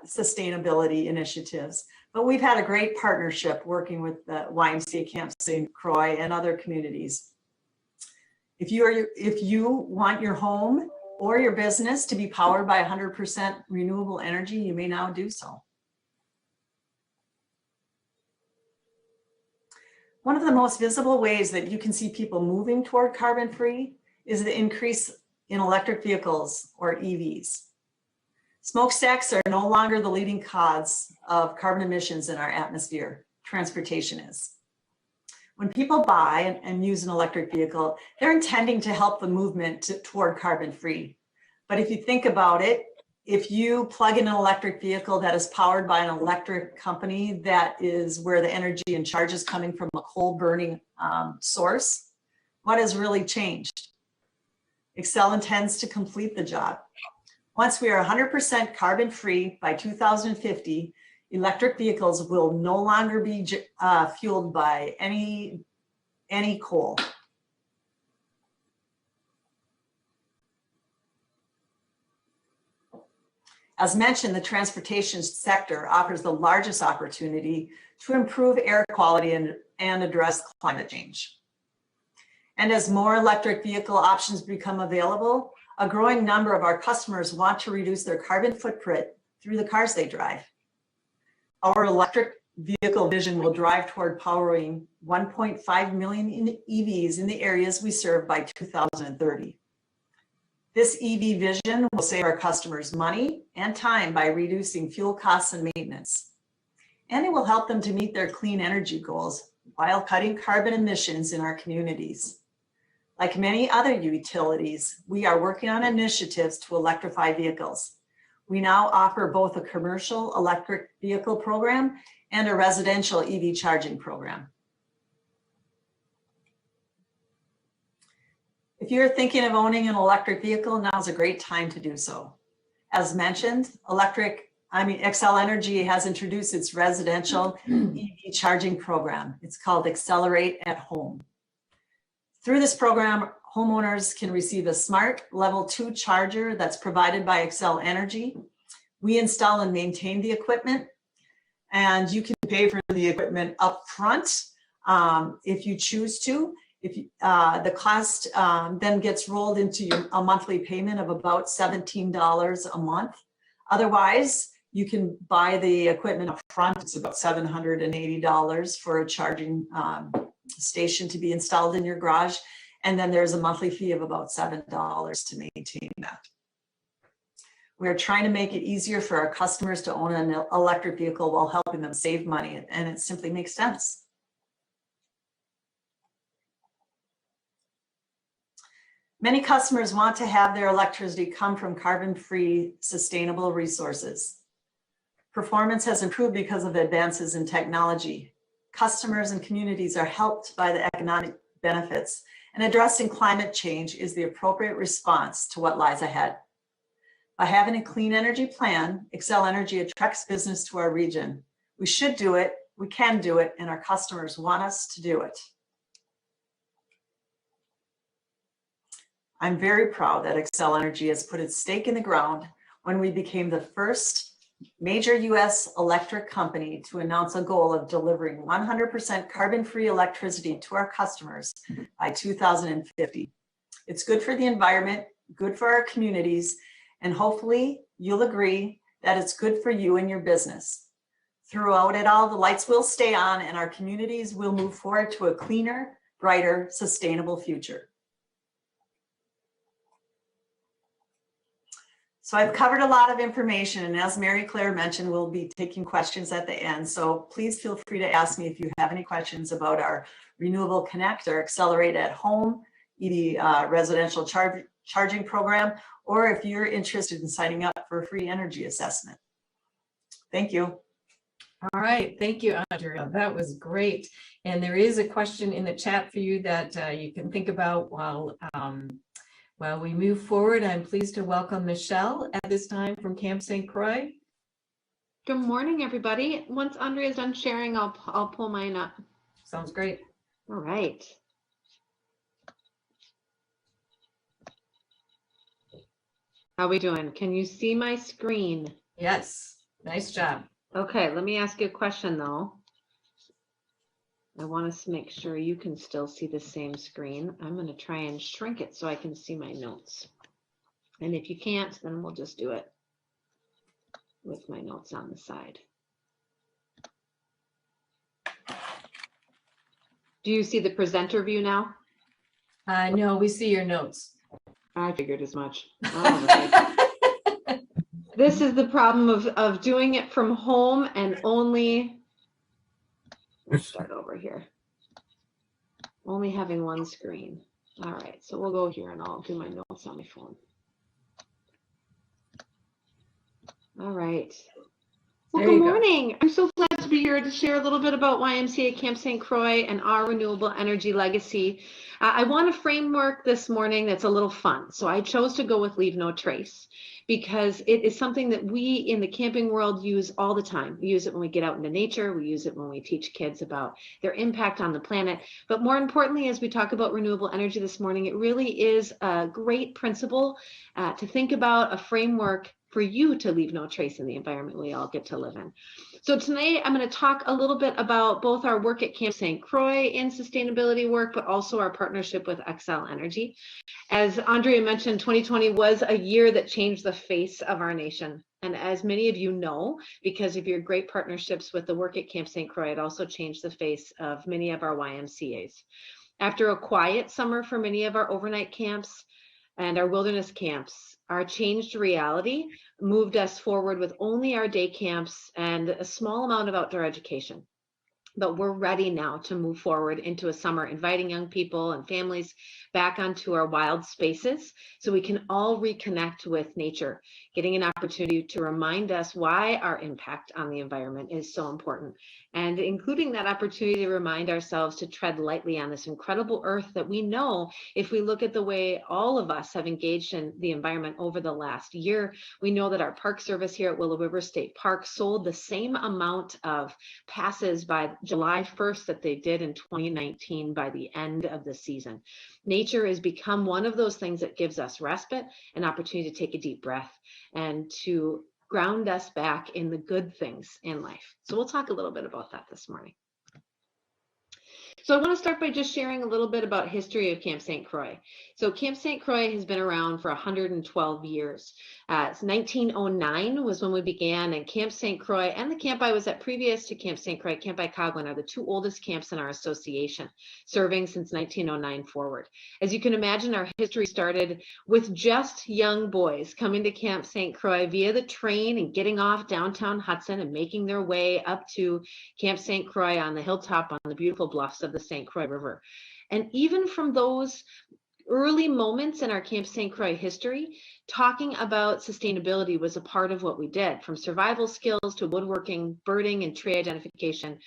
Speaker 5: sustainability initiatives. But we've had a great partnership working with the YMCA Camp St. Croix and other communities. If you want your home or your business to be powered by 100% renewable energy, you may now do so. One of the most visible ways that you can see people moving toward carbon-free is the increase in electric vehicles, or EVs. Smokestacks are no longer the leading cause of carbon emissions in our atmosphere. Transportation is. When people buy and use an electric vehicle, they're intending to help the movement toward carbon-free. But if you think about it, if you plug in an electric vehicle that is powered by an electric company that is where the energy and charge is coming from a coal-burning source, what has really changed? Xcel intends to complete the job. Once we are 100% carbon-free by 2050, electric vehicles will no longer be fueled by any coal. As mentioned, the transportation sector offers the largest opportunity to improve air quality and address climate change. And as more electric vehicle options become available, a growing number of our customers want to reduce their carbon footprint through the cars they drive. Our electric vehicle vision will drive toward powering 1.5 million EVs in the areas we serve by 2030. This EV vision will save our customers money and time by reducing fuel costs and maintenance. And it will help them to meet their clean energy goals while cutting carbon emissions in our communities. Like many other utilities, we are working on initiatives to electrify vehicles. We now offer both a commercial electric vehicle program and a residential EV charging program. If you're thinking of owning an electric vehicle, now's a great time to do so. As mentioned, Xcel Energy has introduced its residential EV charging program. It's called Accelerate at Home. Through this program, homeowners can receive a smart level 2 charger that's provided by Xcel Energy. We install and maintain the equipment, and you can pay for the equipment up front if you choose to. The cost then gets rolled into a monthly payment of about $17 a month. Otherwise, you can buy the equipment up front. It's about $780 for a charging station to be installed in your garage. And then there's a monthly fee of about $7 to maintain that. We're trying to make it easier for our customers to own an electric vehicle while helping them save money, and it simply makes sense. Many customers want to have their electricity come from carbon-free, sustainable resources. Performance has improved because of advances in technology. Customers and communities are helped by the economic benefits, and addressing climate change is the appropriate response to what lies ahead. By having a clean energy plan, Xcel Energy attracts business to our region. We should do it, we can do it, and our customers want us to do it. I'm very proud that Xcel Energy has put its stake in the ground when we became the first major US electric company to announce a goal of delivering 100% carbon-free electricity to our customers by 2050. It's good for the environment, good for our communities, and hopefully you'll agree that it's good for you and your business. Throughout it all, the lights will stay on and our communities will move forward to a cleaner, brighter, sustainable future. So I've covered a lot of information, and as Mary Claire mentioned, we'll be taking questions at the end. So please feel free to ask me if you have any questions about our Renewable Connect or Accelerate at Home EV residential charging program, or if you're interested in signing up for a free energy assessment. Thank you.
Speaker 1: All right, thank you, Andrea. That was great. And there is a question in the chat for you that you can think about while we move forward. I'm pleased to welcome Michelle at this time from Camp St. Croix.
Speaker 6: Good morning, everybody. Once Andrea's done sharing, I'll pull mine up.
Speaker 1: Sounds great.
Speaker 6: All right. How we doing? Can you see my screen?
Speaker 1: Yes, nice job.
Speaker 6: Okay, let me ask you a question though. I want to make sure you can still see the same screen. I'm going to try and shrink it so I can see my notes. And if you can't, then we'll just do it with my notes on the side. Do you see the presenter view now?
Speaker 1: No, we see your notes.
Speaker 6: I figured as much. All right. This is the problem of doing it from home and only, let's start over here. Only having one screen. All right, so we'll go here and I'll do my notes on my phone. All right. Well, good morning. I'm so glad to be here to share a little bit about YMCA Camp St. Croix and our renewable energy legacy. I want a framework this morning that's a little fun. So I chose to go with Leave No Trace because it is something that we in the camping world use all the time. We use it when we get out into nature. We use it when we teach kids about their impact on the planet. But more importantly, as we talk about renewable energy this morning, it really is a great principle to think about a framework for you to leave no trace in the environment we all get to live in. So tonight I'm going to talk a little bit about both our work at Camp St. Croix in sustainability work, but also our partnership with Xcel Energy. As Andrea mentioned, 2020 was a year that changed the face of our nation. And as many of you know, because of your great partnerships with the work at Camp St. Croix, it also changed the face of many of our YMCAs. After a quiet summer for many of our overnight camps and our wilderness camps, our changed reality moved us forward with only our day camps and a small amount of outdoor education. But we're ready now to move forward into a summer, inviting young people and families back onto our wild spaces so we can all reconnect with nature, getting an opportunity to remind us why our impact on the environment is so important, and including that opportunity to remind ourselves to tread lightly on this incredible earth that we know, if we look at the way all of us have engaged in the environment over the last year, we know that our park service here at Willow River State Park sold the same amount of passes by July 1st that they did in 2019 by the end of the season. Nature has become one of those things that gives us respite, an opportunity to take a deep breath and to ground us back in the good things in life. So we'll talk a little bit about that this morning. So I want to start by just sharing a little bit about history of Camp St. Croix. So Camp St. Croix has been around for 112 years. 1909 was when we began, and Camp St. Croix and the camp I was at previous to Camp St. Croix, Camp Icogwin, are the two oldest camps in our association, serving since 1909 forward. As you can imagine, our history started with just young boys coming to Camp St. Croix via the train and getting off downtown Hudson and making their way up to Camp St. Croix on the hilltop on the beautiful bluffs of the St. Croix River. And even from those early moments in our Camp St. Croix history, talking about sustainability was a part of what we did, from survival skills to woodworking, birding, and tree identification.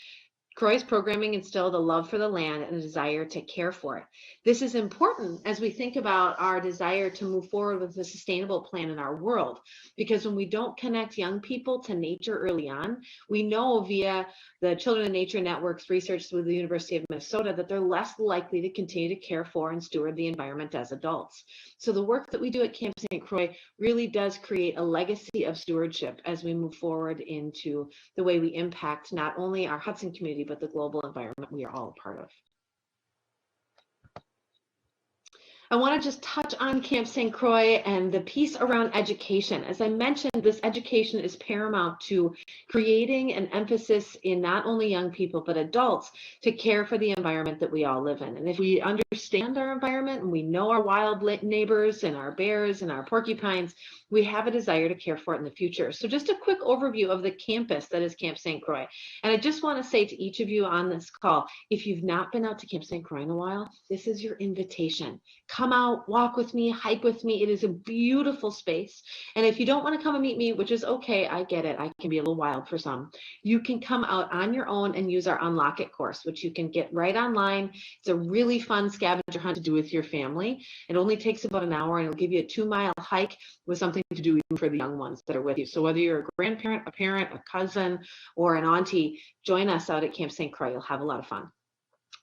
Speaker 6: Croix's programming instilled a love for the land and a desire to care for it. This is important as we think about our desire to move forward with a sustainable plan in our world, because when we don't connect young people to nature early on, we know via the Children in Nature Network's research with the University of Minnesota that they're less likely to continue to care for and steward the environment as adults. So the work that we do at Camp St. Croix really does create a legacy of stewardship as we move forward into the way we impact not only our Hudson community, but the global environment we are all a part of. I want to just touch on Camp St. Croix and the piece around education. As I mentioned, this education is paramount to creating an emphasis in not only young people, but adults to care for the environment that we all live in. And if we understand our environment and we know our wild neighbors and our bears and our porcupines, we have a desire to care for it in the future. So just a quick overview of the campus that is Camp St. Croix. And I just want to say to each of you on this call, if you've not been out to Camp St. Croix in a while, this is your invitation. Come out, walk with me, hike with me. It is a beautiful space. And if you don't want to come and meet me, which is okay, I get it. I can be a little wild for some. You can come out on your own and use our Unlock It course, which you can get right online. It's a really fun scavenger hunt to do with your family. It only takes about an hour and it'll give you a 2-mile hike with something to do even for the young ones that are with you. So whether you're a grandparent, a parent, a cousin, or an auntie, join us out at Camp St. Croix. You'll have a lot of fun.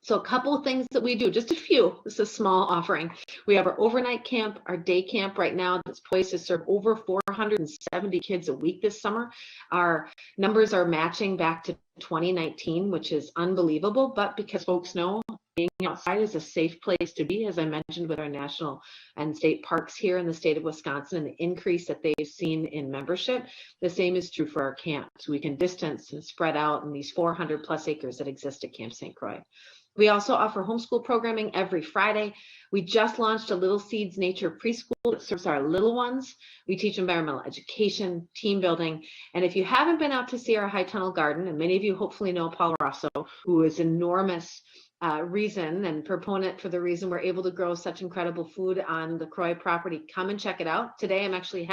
Speaker 6: So a couple of things that we do, just a few. This is a small offering. We have our overnight camp, our day camp right now that's poised to serve over 470 kids a week this summer. Our numbers are matching back to 2019, which is unbelievable, but because folks know being outside is a safe place to be, as I mentioned with our national and state parks here in the state of Wisconsin and the increase that they've seen in membership, the same is true for our camps. We can distance and spread out in these 400 plus acres that exist at Camp St. Croix. We also offer homeschool programming every Friday. We just launched a Little Seeds Nature Preschool that serves our little ones. We teach environmental education, team building. And if you haven't been out to see our High Tunnel Garden, and many of you hopefully know Paul Rosso, who is enormous reason and proponent for the reason we're able to grow such incredible food on the Croix property, come and check it out. Today I'm actually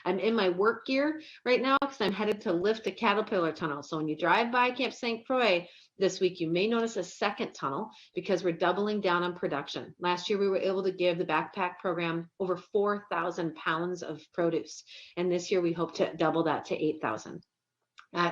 Speaker 6: I'm in my work gear right now because I'm headed to lift a caterpillar tunnel. So when you drive by Camp St. Croix this week, you may notice a second tunnel because we're doubling down on production. Last year we were able to give the backpack program over 4,000 pounds of produce. And this year we hope to double that to 8,000.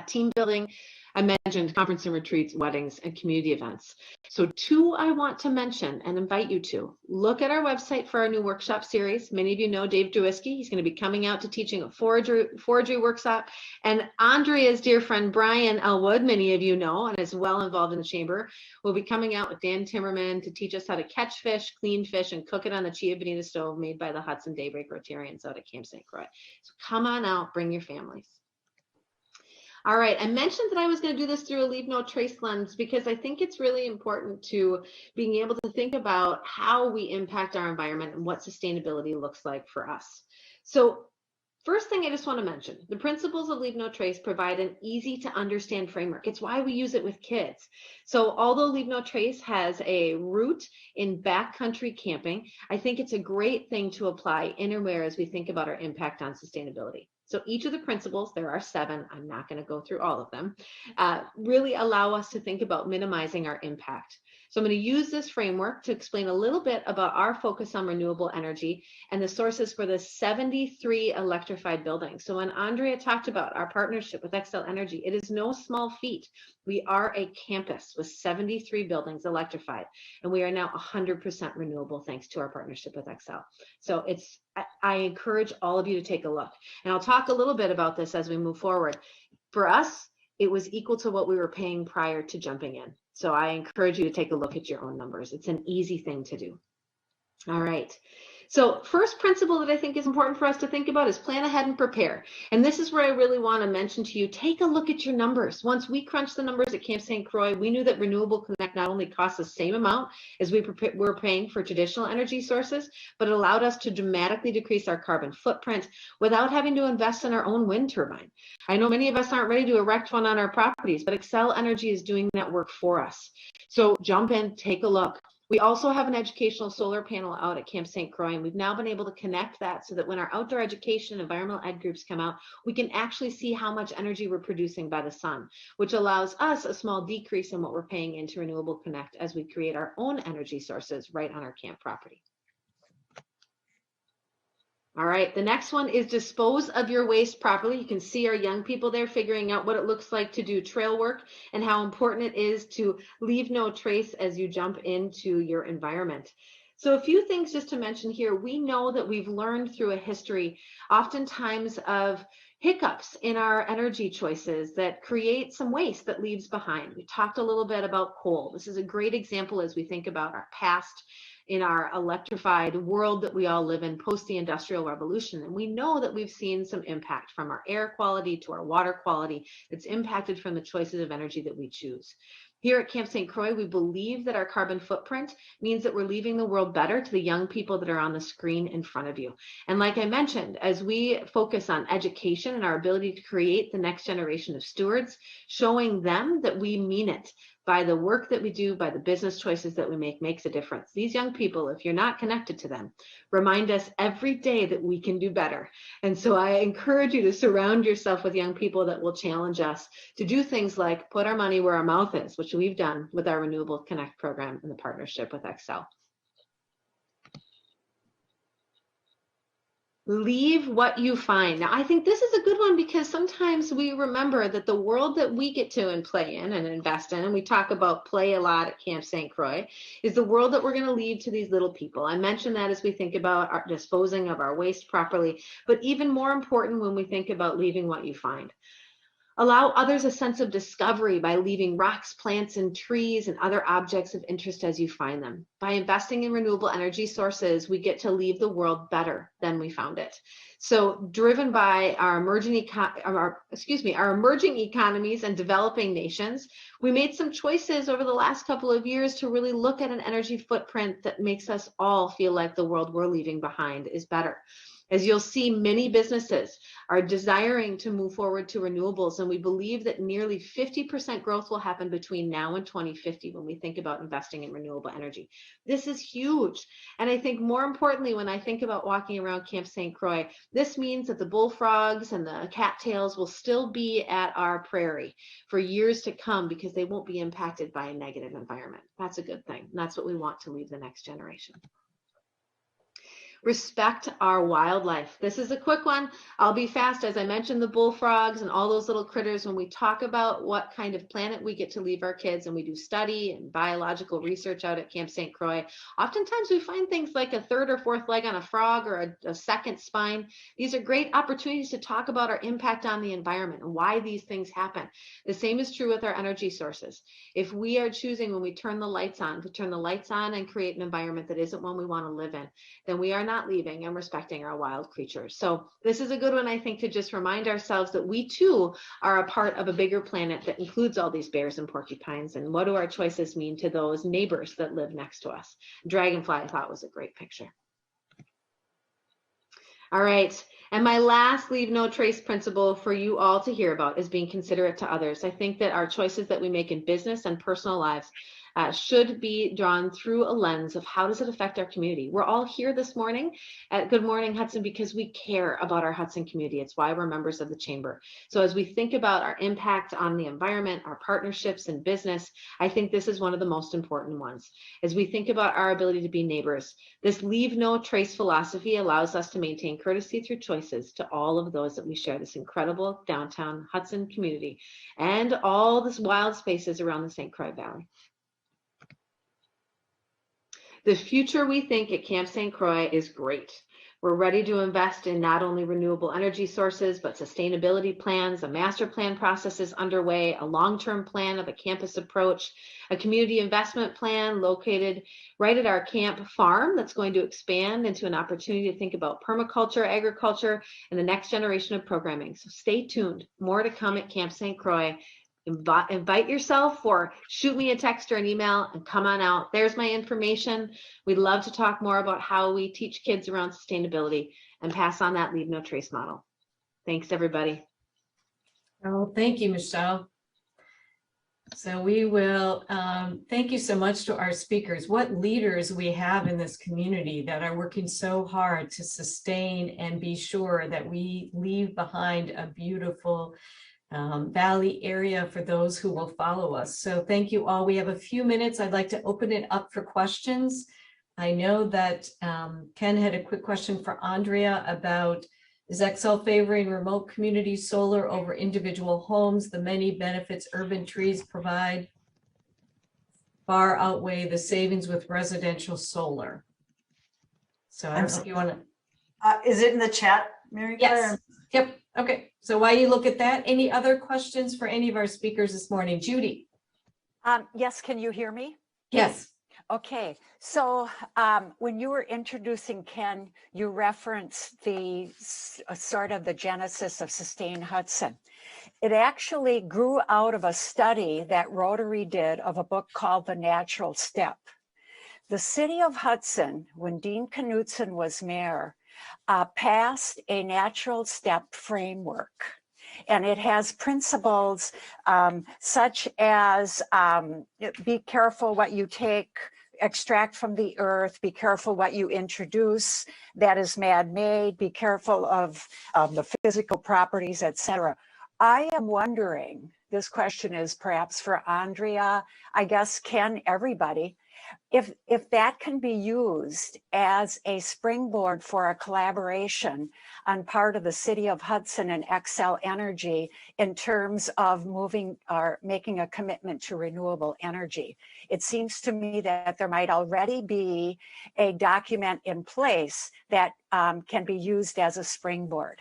Speaker 6: Team building, I mentioned conference and retreats, weddings, and community events. So 2 I want to mention and invite you to look at our website for our new workshop series. Many of you know Dave Drewiski. He's going to be coming out to teaching a forestry workshop. And Andrea's dear friend, Brian Elwood, many of you know, and is well involved in the chamber, will be coming out with Dan Timmerman to teach us how to catch fish, clean fish, and cook it on the Chia Bonita stove made by the Hudson Daybreak Rotarians out at Camp St. Croix. So come on out, bring your families. All right, I mentioned that I was going to do this through a Leave No Trace lens because I think it's really important to being able to think about how we impact our environment and what sustainability looks like for us. So first thing I just want to mention, the principles of Leave No Trace provide an easy to understand framework. It's why we use it with kids. So although Leave No Trace has a root in backcountry camping, I think it's a great thing to apply anywhere as we think about our impact on sustainability. So each of the principles, there are 7, I'm not going to go through all of them, really allow us to think about minimizing our impact. So I'm going to use this framework to explain a little bit about our focus on renewable energy and the sources for the 73 electrified buildings. So when Andrea talked about our partnership with Xcel Energy, it is no small feat. We are a campus with 73 buildings electrified, and we are now 100% renewable thanks to our partnership with Xcel. So I encourage all of you to take a look. And I'll talk a little bit about this as we move forward. For us, it was equal to what we were paying prior to jumping in. So I encourage you to take a look at your own numbers. It's an easy thing to do. All right. So first principle that I think is important for us to think about is plan ahead and prepare. And this is where I really want to mention to you, take a look at your numbers. Once we crunched the numbers at Camp St. Croix, we knew that Renewable Connect not only costs the same amount as we were paying for traditional energy sources, but it allowed us to dramatically decrease our carbon footprint without having to invest in our own wind turbine. I know many of us aren't ready to erect one on our properties, but Xcel Energy is doing that work for us. So jump in, take a look. We also have an educational solar panel out at Camp St. Croix, and we've now been able to connect that so that when our outdoor education and environmental ed groups come out, we can actually see how much energy we're producing by the sun, which allows us a small decrease in what we're paying into Renewable Connect as we create our own energy sources right on our camp property. All right, the next one is dispose of your waste properly. You can see our young people there figuring out what it looks like to do trail work and how important it is to leave no trace as you jump into your environment. So a few things just to mention here. We know that we've learned through a history, oftentimes of hiccups in our energy choices that create some waste that leaves behind. We talked a little bit about coal. This is a great example as we think about our past in our electrified world that we all live in post the Industrial Revolution. And we know that we've seen some impact from our air quality to our water quality that's impacted from the choices of energy that we choose. Here at Camp St. Croix, we believe that our carbon footprint means that we're leaving the world better to the young people that are on the screen in front of you. And like I mentioned, as we focus on education and our ability to create the next generation of stewards, showing them that we mean it by the work that we do, by the business choices that we make, makes a difference. These young people, if you're not connected to them, remind us every day that we can do better. And so I encourage you to surround yourself with young people that will challenge us to do things like put our money where our mouth is, which we've done with our Renewable Connect program in the partnership with Xcel. Leave what you find. Now, I think this is a good one because sometimes we remember that the world that we get to and play in and invest in, and we talk about play a lot at Camp St. Croix, is the world that we're going to leave to these little people. I mentioned that as we think about our disposing of our waste properly, but even more important when we think about leaving what you find. Allow others a sense of discovery by leaving rocks, plants, and trees and other objects of interest as you find them. By investing in renewable energy sources, we get to leave the world better than we found it. So driven by our emerging economies and developing nations, we made some choices over the last couple of years to really look at an energy footprint that makes us all feel like the world we're leaving behind is better. As you'll see, many businesses are desiring to move forward to renewables, and we believe that nearly 50% growth will happen between now and 2050 when we think about investing in renewable energy. This is huge. And I think more importantly, when I think about walking around Camp St. Croix, this means that the bullfrogs and the cattails will still be at our prairie for years to come because they won't be impacted by a negative environment. That's a good thing. And that's what we want to leave the next generation. respect our wildlife. This is a quick one. I'll be fast. As I mentioned, the bullfrogs and all those little critters, when we talk about what kind of planet we get to leave our kids, and we do study and biological research out at Camp St. Croix, oftentimes we find things like a third or fourth leg on a frog or a second spine. These are great opportunities to talk about our impact on the environment and why these things happen. The same is true with our energy sources. If we are choosing, when we turn the lights on, to turn the lights on and create an environment that isn't one we want to live in, then we are not leaving and respecting our wild creatures. So this is a good one, I think, to just remind ourselves that we too are a part of a bigger planet that includes all these bears and porcupines. And what do our choices mean to those neighbors that live next to us? Dragonfly, I thought, was a great picture. All right. And my last leave no trace principle for you all to hear about is being considerate to others. I think that our choices that we make in business and personal lives should be drawn through a lens of how does it affect our community. We're all here this morning at Good Morning Hudson because we care about our Hudson community. It's why we're members of the chamber. So as we think about our impact on the environment, our partnerships in business, I think this is one of the most important ones. As we think about our ability to be neighbors, this leave no trace philosophy allows us to maintain courtesy through choices to all of those that we share this incredible downtown Hudson community and all this wild spaces around the St. Croix Valley. The future, we think, at Camp St. Croix is great. We're ready to invest in not only renewable energy sources, but sustainability plans. A master plan process is underway, a long-term plan of a campus approach, a community investment plan located right at our camp farm that's going to expand into an opportunity to think about permaculture, agriculture, and the next generation of programming. So stay tuned. More to come at Camp St. Croix. Invite yourself, or shoot me a text or an email and come on out. There's my information. We'd love to talk more about how we teach kids around sustainability and pass on that leave no trace model. Thanks, everybody.
Speaker 1: Oh, thank you, Michelle. So we will, thank you so much to our speakers. What leaders we have in this community that are working so hard to sustain and be sure that we leave behind a beautiful valley area for those who will follow us. So thank you all. We have a few minutes. I'd like to open it up for questions. I know that Ken had a quick question for Andrea about, is Excel favoring remote community solar over individual homes? The many benefits urban trees provide far outweigh the savings with residential solar. So I don't know if you want to.
Speaker 5: Is it in the chat, Mary Claire?
Speaker 1: Yes. Yep. Okay. So while you look at that, any other questions for any of our speakers this morning? Judy?
Speaker 8: Yes, can you hear me?
Speaker 1: Yes.
Speaker 8: Okay, so when you were introducing Ken, you referenced the sort of the genesis of Sustain Hudson. It actually grew out of a study that Rotary did of a book called The Natural Step. The city of Hudson, when Dean Knutson was mayor, passed a natural step framework. And it has principles such as be careful what you extract from the earth, be careful what you introduce that is man-made, be careful of the physical properties, etc. I am wondering, this question is perhaps for Andrea, I guess Ken, everybody, if that can be used as a springboard for a collaboration on part of the city of Hudson and Xcel Energy in terms of moving or making a commitment to renewable energy. It seems to me that there might already be a document in place that can be used as a springboard.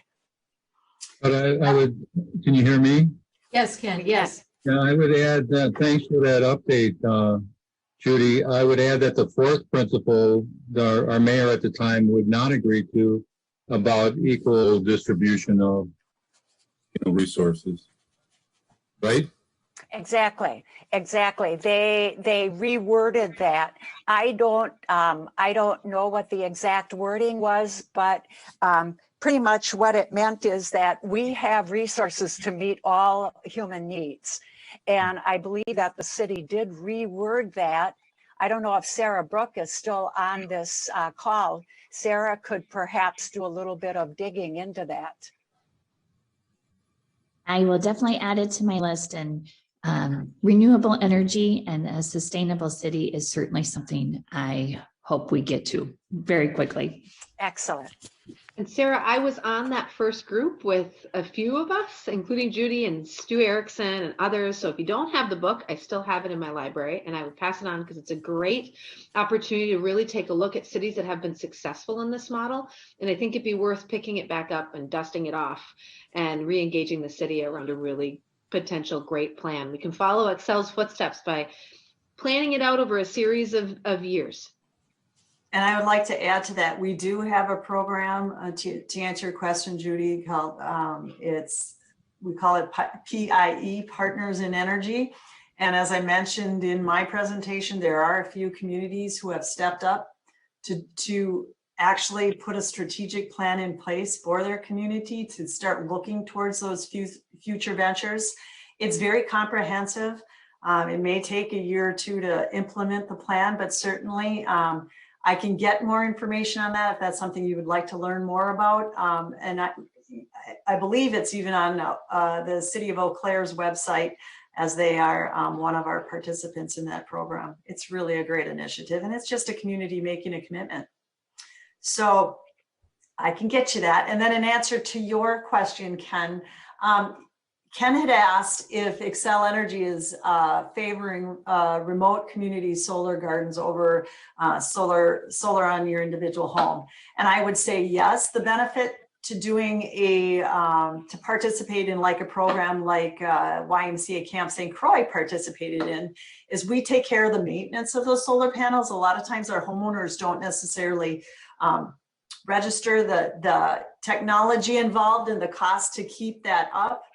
Speaker 4: But I would, can you hear me?
Speaker 1: Yes, Ken. Yes.
Speaker 4: Yeah, I would add that, thanks for that update, Judy. I would add that the fourth principle, our mayor at the time would not agree to, about equal distribution of resources, right?
Speaker 8: Exactly. They reworded that. I don't know what the exact wording was, but pretty much what it meant is that we have resources to meet all human needs. And I believe that the city did reword that. I don't know if Sarah Brook is still on this call. Sarah could perhaps do a little bit of digging into that.
Speaker 9: I will definitely add it to my list, and renewable energy and a sustainable city is certainly something I hope we get to very quickly.
Speaker 8: Excellent.
Speaker 6: And Sarah, I was on that first group with a few of us, including Judy and Stu Erickson and others. So if you don't have the book, I still have it in my library, and I would pass it on because it's a great opportunity to really take a look at cities that have been successful in this model. And I think it'd be worth picking it back up and dusting it off and re-engaging the city around a really potential great plan. We can follow Excel's footsteps by planning it out over a series of years.
Speaker 5: And I would like to add to that, we do have a program to answer your question, Judy, called we call it PIE, Partners in Energy. And as I mentioned in my presentation, there are a few communities who have stepped up to actually put a strategic plan in place for their community to start looking towards those future ventures. It's very comprehensive. It may take a year or two to implement the plan, but certainly I can get more information on that if that's something you would like to learn more about. And I believe it's even on the City of Eau Claire's website, as they are one of our participants in that program. It's really a great initiative, and it's just a community making a commitment. So I can get you that. And then in answer to your question, Ken, Ken had asked if Xcel Energy is favoring remote community solar gardens over solar on your individual home. And I would say yes. The benefit to doing to participate in like a program like YMCA Camp St. Croix participated in is we take care of the maintenance of those solar panels. A lot of times our homeowners don't necessarily register the technology involved and the cost to keep that up.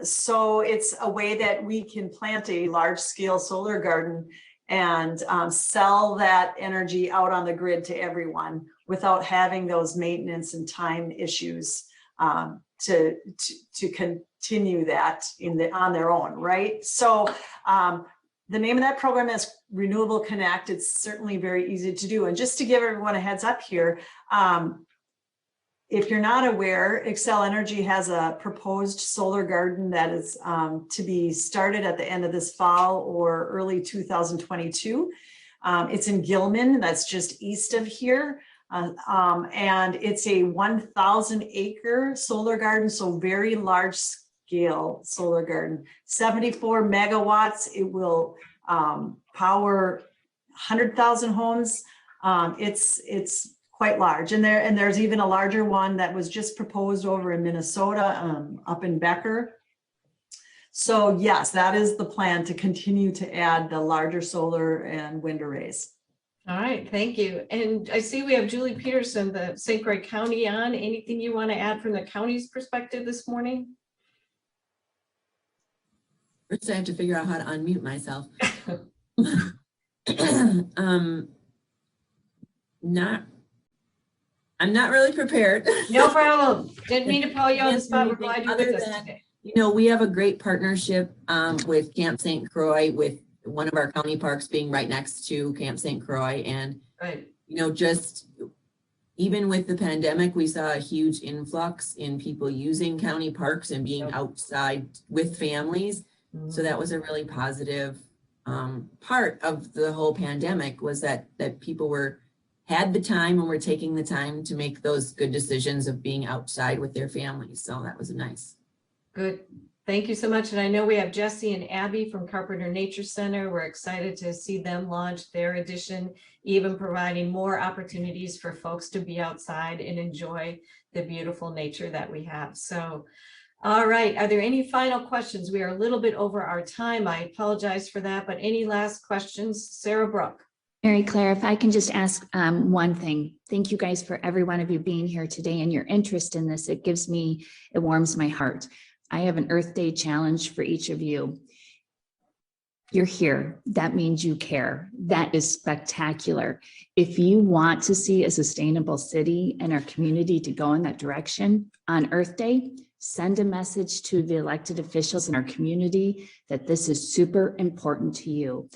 Speaker 5: So it's a way that we can plant a large scale solar garden and sell that energy out on the grid to everyone without having those maintenance and time issues to continue that on their own, right? So the name of that program is Renewable Connect. It's certainly very easy to do. And just to give everyone a heads up here, if you're not aware, Xcel Energy has a proposed solar garden that is to be started at the end of this fall or early 2022. It's in Gilman, that's just east of here. And it's a 1,000 acre solar garden, so very large scale solar garden. 74 megawatts, it will power 100,000 homes. It's quite large, and there's even a larger one that was just proposed over in Minnesota, up in Becker. So yes, that is the plan, to continue to add the larger solar and wind arrays.
Speaker 1: All right, thank you. And I see we have Julie Peterson, the St. Croix County on. Anything you want to add from the county's perspective this morning?
Speaker 10: First, I have to figure out how to unmute myself. I'm not really prepared.
Speaker 1: No problem. Didn't mean to call you on the spot. We're glad you're with us today.
Speaker 10: You know, we have a great partnership with Camp St. Croix, with one of our county parks being right next to Camp St. Croix. And,
Speaker 1: right,
Speaker 10: you know, just even with the pandemic, we saw a huge influx in people using county parks and being outside with families. Mm-hmm. So that was a really positive part of the whole pandemic, was that people had the time and were taking the time to make those good decisions of being outside with their families. So that was nice.
Speaker 1: Good. Thank you so much. And I know we have Jesse and Abby from Carpenter Nature Center. We're excited to see them launch their edition, even providing more opportunities for folks to be outside and enjoy the beautiful nature that we have. So, all right. Are there any final questions? We are a little bit over our time. I apologize for that, but any last questions? Sarah Brooke.
Speaker 9: Mary Claire, if I can just ask one thing. Thank you guys for every one of you being here today and your interest in this. It warms my heart. I have an Earth Day challenge for each of you. You're here. That means you care. That is spectacular. If you want to see a sustainable city and our community to go in that direction on Earth Day, send a message to the elected officials in our community that this is super important to you.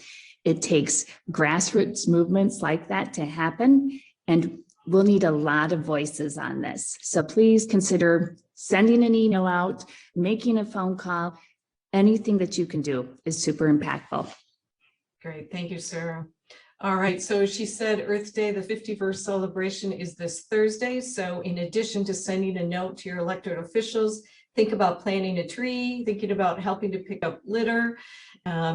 Speaker 9: It takes grassroots movements like that to happen, and we'll need a lot of voices on this. So please consider sending an email out, making a phone call. Anything that you can do is super impactful.
Speaker 1: Great. Thank you, Sarah. All right, so she said Earth Day, the 51st celebration is this Thursday. So in addition to sending a note to your elected officials, think about planting a tree, thinking about helping to pick up litter,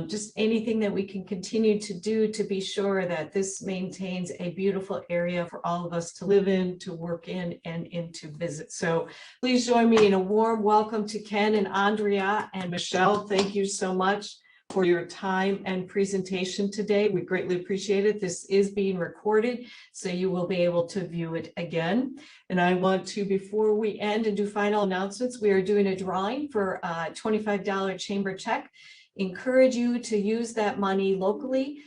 Speaker 1: just anything that we can continue to do to be sure that this maintains a beautiful area for all of us to live in, to work in, and to visit. So please join me in a warm welcome to Ken and Andrea and Michelle. Thank you so much for your time and presentation today. We greatly appreciate it. This is being recorded, so you will be able to view it again. And I want to, before we end and do final announcements, we are doing a drawing for a $25 chamber check. Encourage you to use that money locally.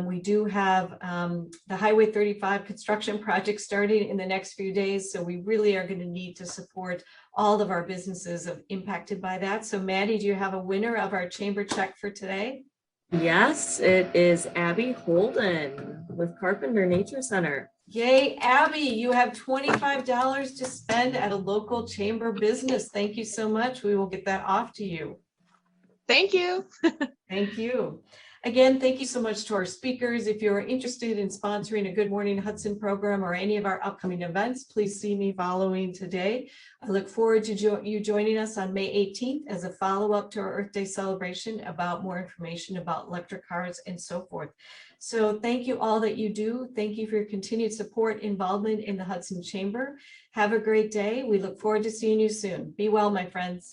Speaker 1: We do have the Highway 35 construction project starting in the next few days, so we really are going to need to support all of our businesses impacted by that. So Maddie, do you have a winner of our chamber check for today?
Speaker 3: Yes, it is Abby Holden with Carpenter Nature Center.
Speaker 1: Yay, Abby, you have $25 to spend at a local chamber business. Thank you so much. We will get that off to you.
Speaker 6: Thank you.
Speaker 1: Thank you. Again, thank you so much to our speakers. If you're interested in sponsoring a Good Morning Hudson program or any of our upcoming events, please see me following today. I look forward to you joining us on May 18th as a follow-up to our Earth Day celebration about more information about electric cars and so forth. So thank you all that you do. Thank you for your continued support, involvement in the Hudson Chamber. Have a great day. We look forward to seeing you soon. Be well, my friends.